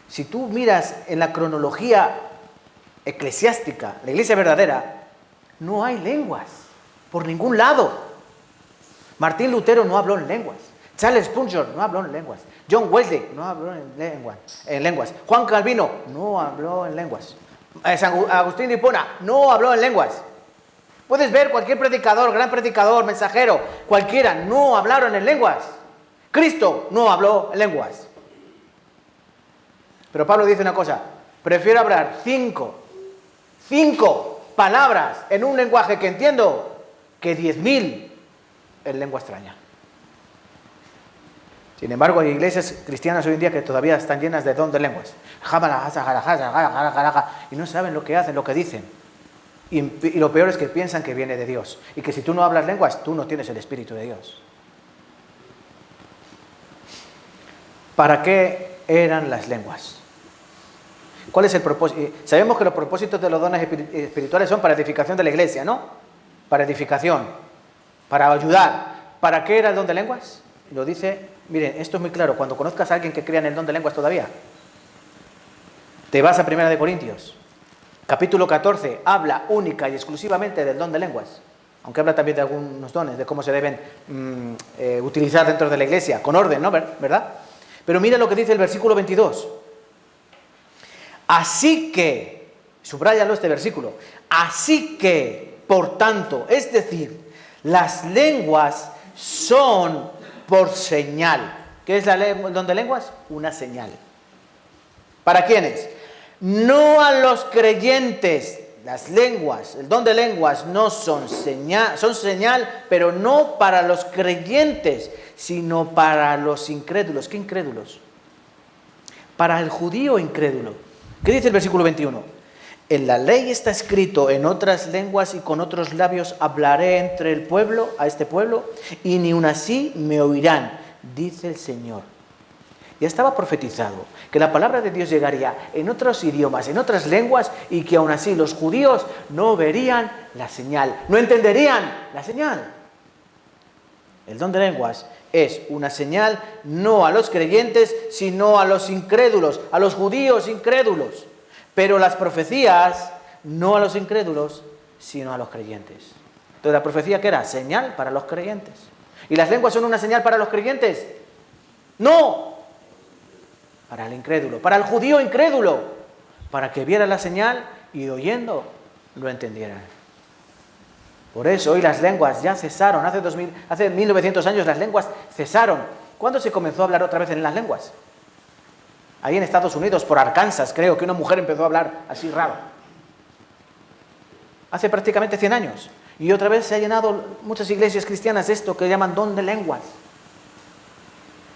A: Si tú miras en la cronología eclesiástica, la iglesia verdadera, no hay lenguas por ningún lado. Martín Lutero no habló en lenguas. Charles Spurgeon no habló en lenguas. John Wesley no habló en lenguas. Juan Calvino no habló en lenguas. San Agustín de Hipona no habló en lenguas. Puedes ver cualquier predicador, gran predicador, mensajero, cualquiera, no hablaron en lenguas. Cristo no habló en lenguas. Pero Pablo dice una cosa: prefiero hablar cinco palabras en un lenguaje que entiendo que 10.000 en lengua extraña. Sin embargo, hay iglesias cristianas hoy en día que todavía están llenas de don de lenguas. Y no saben lo que hacen, lo que dicen. Y lo peor es que piensan que viene de Dios. Y que si tú no hablas lenguas, tú no tienes el Espíritu de Dios. ¿Para qué eran las lenguas? ¿Cuál es el propósito? Sabemos que los propósitos de los dones espirituales son para edificación de la iglesia, ¿no? Para edificación, para ayudar. ¿Para qué era el don de lenguas? Lo dice, miren, esto es muy claro. Cuando conozcas a alguien que crea en el don de lenguas todavía, te vas a 1 de Corintios, capítulo 14, habla única y exclusivamente del don de lenguas. Aunque habla también de algunos dones, de cómo se deben utilizar dentro de la iglesia, con orden, ¿no? ¿Verdad? Pero mira lo que dice el versículo 22. Así que, subráyalo este versículo, así que, por tanto, es decir, las lenguas son por señal. ¿Qué es el don de lenguas? Una señal. ¿Para quiénes? No a los creyentes. Las lenguas, el don de lenguas no son señal, son señal, pero no para los creyentes, sino para los incrédulos. ¿Qué incrédulos? Para el judío incrédulo. ¿Qué dice el versículo 21? En la ley está escrito: en otras lenguas y con otros labios hablaré entre el pueblo, a este pueblo, y ni aun así me oirán, dice el Señor. Ya estaba profetizado que la palabra de Dios llegaría en otros idiomas, en otras lenguas, y que aun así los judíos no verían la señal, no entenderían la señal. El don de lenguas es una señal no a los creyentes, sino a los incrédulos, a los judíos incrédulos. Pero las profecías no a los incrédulos, sino a los creyentes. Entonces, ¿la profecía qué era? Señal para los creyentes. ¿Y las lenguas son una señal para los creyentes? No. Para el incrédulo, para el judío incrédulo, para que viera la señal y oyendo lo entendieran. Por eso hoy las lenguas ya cesaron. Hace 1900 años las lenguas cesaron. ¿Cuándo se comenzó a hablar otra vez en las lenguas? Ahí en Estados Unidos, por Arkansas, creo que una mujer empezó a hablar así raro. Hace prácticamente 100 años. Y otra vez se ha llenado muchas iglesias cristianas esto que llaman don de lenguas.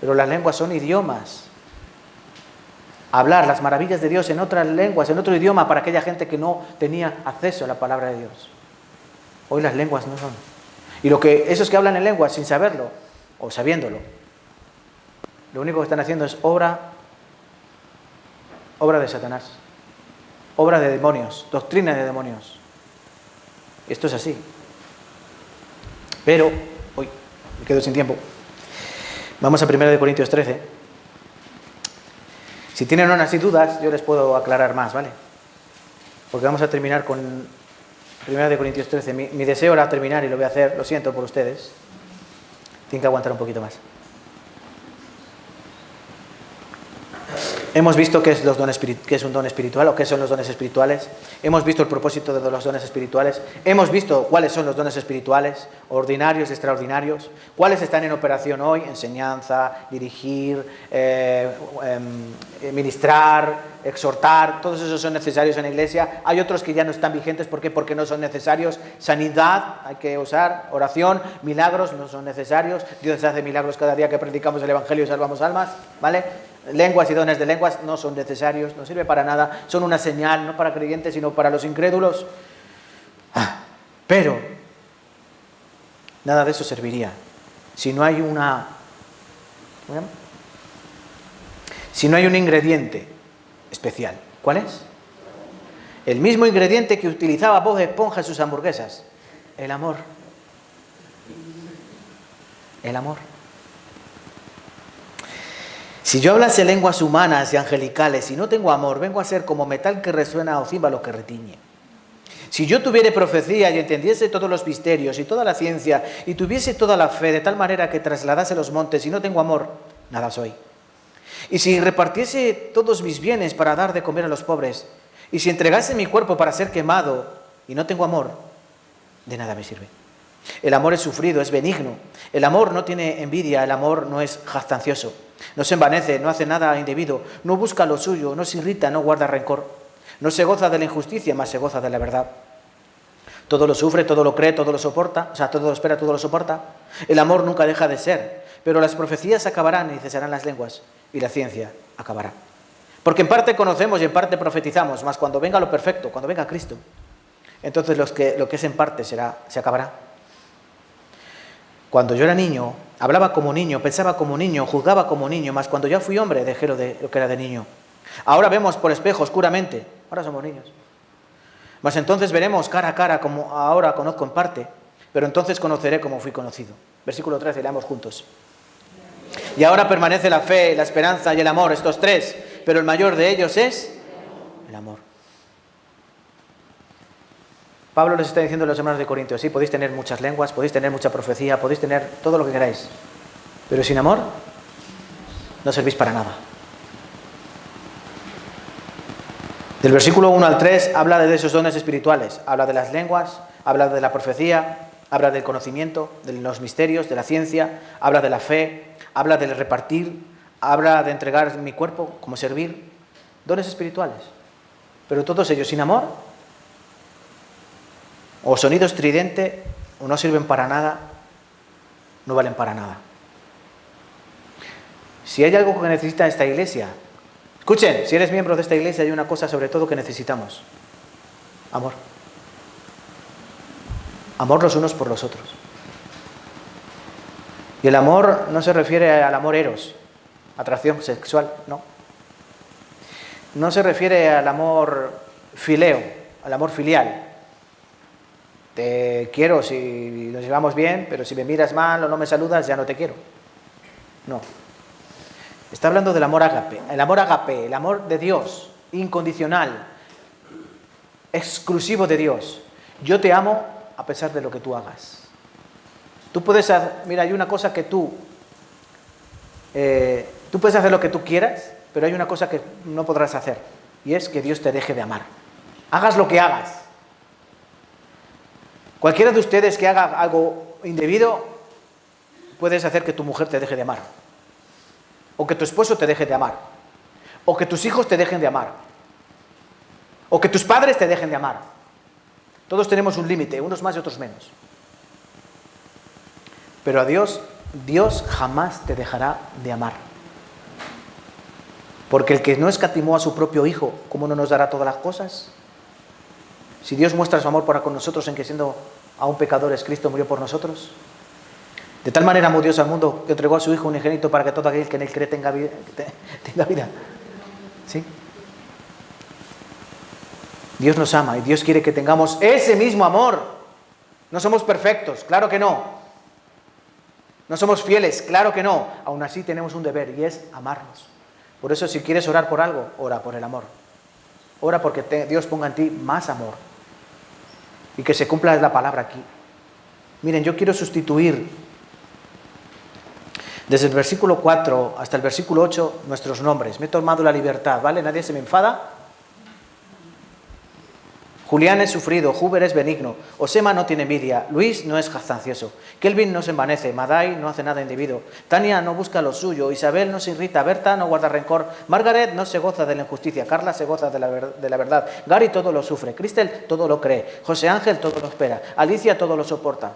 A: Pero las lenguas son idiomas. Hablar las maravillas de Dios en otras lenguas, en otro idioma, para aquella gente que no tenía acceso a la palabra de Dios. Hoy las lenguas no son. Y esos que hablan en lenguas sin saberlo, o sabiéndolo, lo único que están haciendo es obra de Satanás, obra de demonios, doctrina de demonios. Esto es así. Pero, hoy me quedo sin tiempo. Vamos a 1 Corintios 13. Si tienen unas dudas, yo les puedo aclarar más, ¿vale? Porque vamos a terminar con 1 Corintios 13. Mi deseo era terminar y lo voy a hacer, lo siento por ustedes. Tienen que aguantar un poquito más. Hemos visto qué es un don espiritual o qué son los dones espirituales. Hemos visto el propósito de los dones espirituales. Hemos visto cuáles son los dones espirituales, ordinarios y extraordinarios. Cuáles están en operación hoy: enseñanza, dirigir, ministrar, exhortar. Todos esos son necesarios en la iglesia. Hay otros que ya no están vigentes. ¿Por qué? Porque no son necesarios. Sanidad hay que usar. Oración, milagros no son necesarios. Dios hace milagros cada día que predicamos el evangelio y salvamos almas, ¿vale? Lenguas y dones de lenguas no son necesarios, no sirve para nada, son una señal, no para creyentes, sino para los incrédulos. Pero nada de eso serviría si no hay un ingrediente especial. ¿Cuál es? El mismo ingrediente que utilizaba Bob Esponja en sus hamburguesas: el amor. El amor. Si yo hablase lenguas humanas y angelicales y no tengo amor, vengo a ser como metal que resuena o címbalo que retiñe. Si yo tuviere profecía y entendiese todos los misterios y toda la ciencia y tuviese toda la fe de tal manera que trasladase los montes y no tengo amor, nada soy. Y si repartiese todos mis bienes para dar de comer a los pobres, y si entregase mi cuerpo para ser quemado y no tengo amor, de nada me sirve. El amor es sufrido, es benigno. El amor no tiene envidia, el amor no es jactancioso. No se envanece, no hace nada indebido, no busca lo suyo, no se irrita, no guarda rencor. No se goza de la injusticia, más se goza de la verdad. Todo lo sufre, todo lo cree, todo lo soporta, todo lo espera, todo lo soporta. El amor nunca deja de ser, pero las profecías acabarán y cesarán las lenguas, y la ciencia acabará. Porque en parte conocemos y en parte profetizamos, mas cuando venga lo perfecto, cuando venga Cristo, entonces lo que es en parte se acabará. Cuando yo era niño, hablaba como niño, pensaba como niño, juzgaba como niño, mas cuando ya fui hombre dejé lo que era de niño. Ahora vemos por espejo oscuramente, ahora somos niños. Mas entonces veremos cara a cara como ahora conozco en parte, pero entonces conoceré como fui conocido. Versículo 13, leamos juntos. Y ahora permanece la fe, la esperanza y el amor, estos tres, pero el mayor de ellos es el amor. Pablo les está diciendo a los hermanos de Corintios: sí, podéis tener muchas lenguas, podéis tener mucha profecía, podéis tener todo lo que queráis, pero sin amor no servís para nada. Del versículo 1 al 3 habla de esos dones espirituales, habla de las lenguas, habla de la profecía, habla del conocimiento, de los misterios, de la ciencia, habla de la fe, habla de repartir, habla de entregar mi cuerpo como servir, dones espirituales. Pero todos ellos sin amor, o sonido estridente, o no sirven para nada, no valen para nada. Si hay algo que necesita esta iglesia, escuchen, si eres miembro de esta iglesia hay una cosa sobre todo que necesitamos: amor. Amor los unos por los otros. Y el amor no se refiere al amor eros, atracción sexual, no. No se refiere al amor fileo, al amor filial. Te quiero si nos llevamos bien, pero si me miras mal o no me saludas, ya no te quiero. No. Está hablando del amor ágape, el amor de Dios, incondicional, exclusivo de Dios. Yo te amo a pesar de lo que tú hagas. Tú puedes hacer, mira, hay una cosa que tú puedes hacer lo que tú quieras, pero hay una cosa que no podrás hacer, y es que Dios te deje de amar. Hagas lo que hagas. Cualquiera de ustedes que haga algo indebido, puedes hacer que tu mujer te deje de amar, o que tu esposo te deje de amar, o que tus hijos te dejen de amar, o que tus padres te dejen de amar. Todos tenemos un límite, unos más y otros menos. Pero a Dios jamás te dejará de amar. Porque el que no escatimó a su propio Hijo, ¿cómo no nos dará todas las cosas? Si Dios muestra su amor para con nosotros en que siendo aún pecadores, Cristo murió por nosotros. De tal manera amó Dios al mundo que entregó a su Hijo unigénito para que todo aquel que en él cree tenga vida. ¿Sí? Dios nos ama y Dios quiere que tengamos ese mismo amor. No somos perfectos, claro que no. No somos fieles, claro que no. Aún así tenemos un deber y es amarnos. Por eso si quieres orar por algo, ora por el amor. Ora porque Dios ponga en ti más amor. Y que se cumpla la palabra aquí. Miren, yo quiero sustituir desde el versículo 4 hasta el versículo 8 nuestros nombres. Me he tomado la libertad, ¿vale? Nadie se me enfada. Julián es sufrido, Huber es benigno, Osema no tiene envidia, Luis no es jactancioso, Kelvin no se envanece, Madai no hace nada indebido, Tania no busca lo suyo, Isabel no se irrita, Berta no guarda rencor, Margaret no se goza de la injusticia, Carla se goza de la verdad, Gary todo lo sufre, Cristel todo lo cree, José Ángel todo lo espera, Alicia todo lo soporta.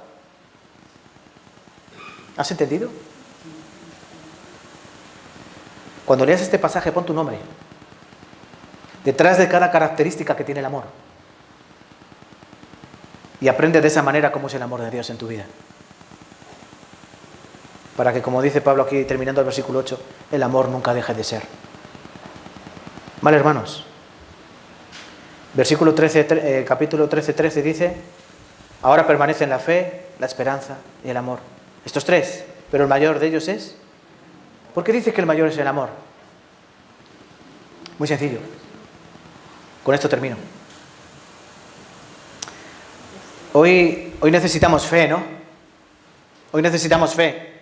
A: ¿Has entendido? Cuando leas este pasaje pon tu nombre detrás de cada característica que tiene el amor. Y aprende de esa manera cómo es el amor de Dios en tu vida. Para que, como dice Pablo aquí, terminando el versículo 8, el amor nunca deje de ser. Vale, hermanos. Versículo 13, capítulo 13 dice, ahora permanecen la fe, la esperanza y el amor. Estos tres, pero el mayor de ellos es... ¿Por qué dice que el mayor es el amor? Muy sencillo. Con esto termino. Hoy necesitamos fe, ¿no? Hoy necesitamos fe.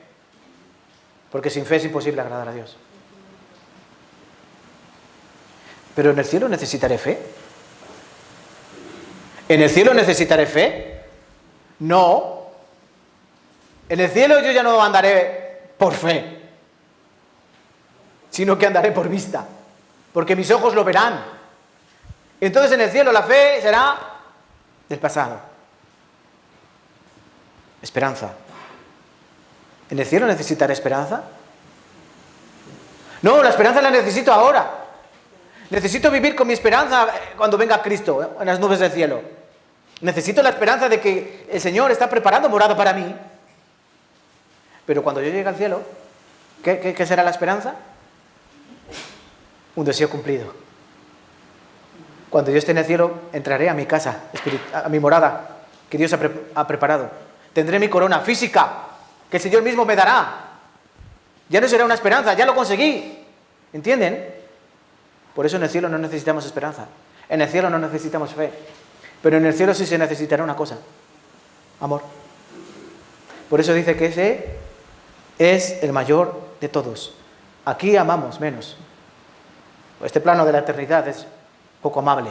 A: Porque sin fe es imposible agradar a Dios. ¿Pero en el cielo necesitaré fe? ¿En el cielo necesitaré fe? No. En el cielo yo ya no andaré por fe, sino que andaré por vista. Porque mis ojos lo verán. Entonces en el cielo la fe será del pasado. Esperanza. ¿En el cielo necesitaré esperanza? No, la esperanza la necesito ahora. Necesito vivir con mi esperanza cuando venga Cristo en las nubes del cielo. Necesito la esperanza de que el Señor está preparando morada para mí. Pero cuando yo llegue al cielo, ¿qué será la esperanza? Un deseo cumplido. Cuando yo esté en el cielo, entraré a mi casa, a mi morada que Dios ha preparado. Tendré mi corona física, que el Señor mismo me dará. Ya no será una esperanza, ya lo conseguí. ¿Entienden? Por eso en el cielo no necesitamos esperanza. En el cielo no necesitamos fe. Pero en el cielo sí se necesitará una cosa. Amor. Por eso dice que ese es el mayor de todos. Aquí amamos menos. Este plano de la eternidad es poco amable.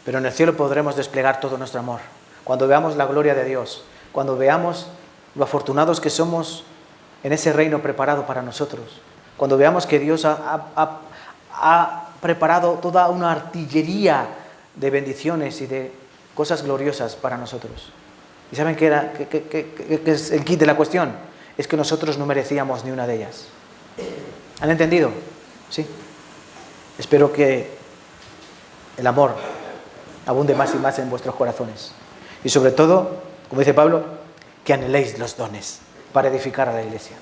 A: Pero en el cielo podremos desplegar todo nuestro amor. Cuando veamos la gloria de Dios, cuando veamos lo afortunados que somos en ese reino preparado para nosotros, cuando veamos que Dios ha preparado toda una artillería de bendiciones y de cosas gloriosas para nosotros. ¿Y saben qué es el kit de la cuestión? Es que nosotros no merecíamos ni una de ellas. ¿Han entendido? Sí. Espero que el amor abunde más y más en vuestros corazones. Y sobre todo, como dice Pablo, que anheléis los dones para edificar a la iglesia.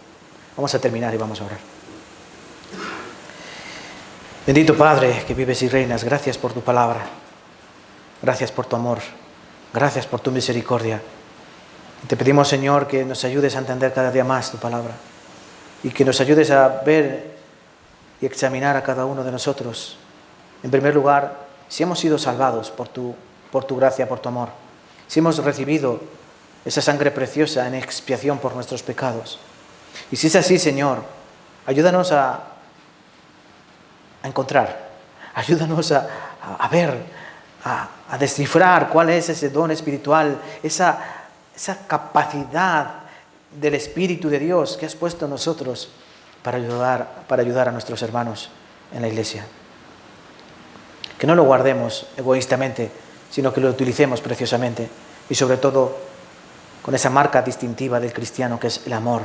A: Vamos a terminar y vamos a orar. Bendito Padre, que vives y reinas, gracias por tu palabra. Gracias por tu amor. Gracias por tu misericordia. Y te pedimos, Señor, que nos ayudes a entender cada día más tu palabra y que nos ayudes a ver y examinar a cada uno de nosotros. En primer lugar, si hemos sido salvados por tu gracia, por tu amor, si hemos recibido esa sangre preciosa en expiación por nuestros pecados. Y si es así, Señor, ayúdanos a encontrar, ayúdanos a ver, a descifrar cuál es ese don espiritual, esa capacidad del Espíritu de Dios que has puesto en nosotros para ayudar a nuestros hermanos en la iglesia. Que no lo guardemos egoístamente, sino que lo utilicemos preciosamente y sobre todo con esa marca distintiva del cristiano que es el amor.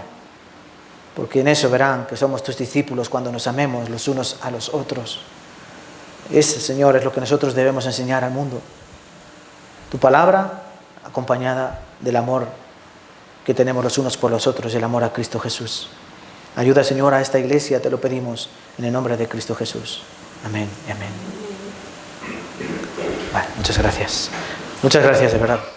A: Porque en eso verán que somos tus discípulos cuando nos amemos los unos a los otros. Ese, Señor, es lo que nosotros debemos enseñar al mundo. Tu palabra acompañada del amor que tenemos los unos por los otros, el amor a Cristo Jesús. Ayuda, Señor, a esta iglesia, te lo pedimos, en el nombre de Cristo Jesús. Amén y amén. Vale, muchas gracias. Muchas gracias, de verdad.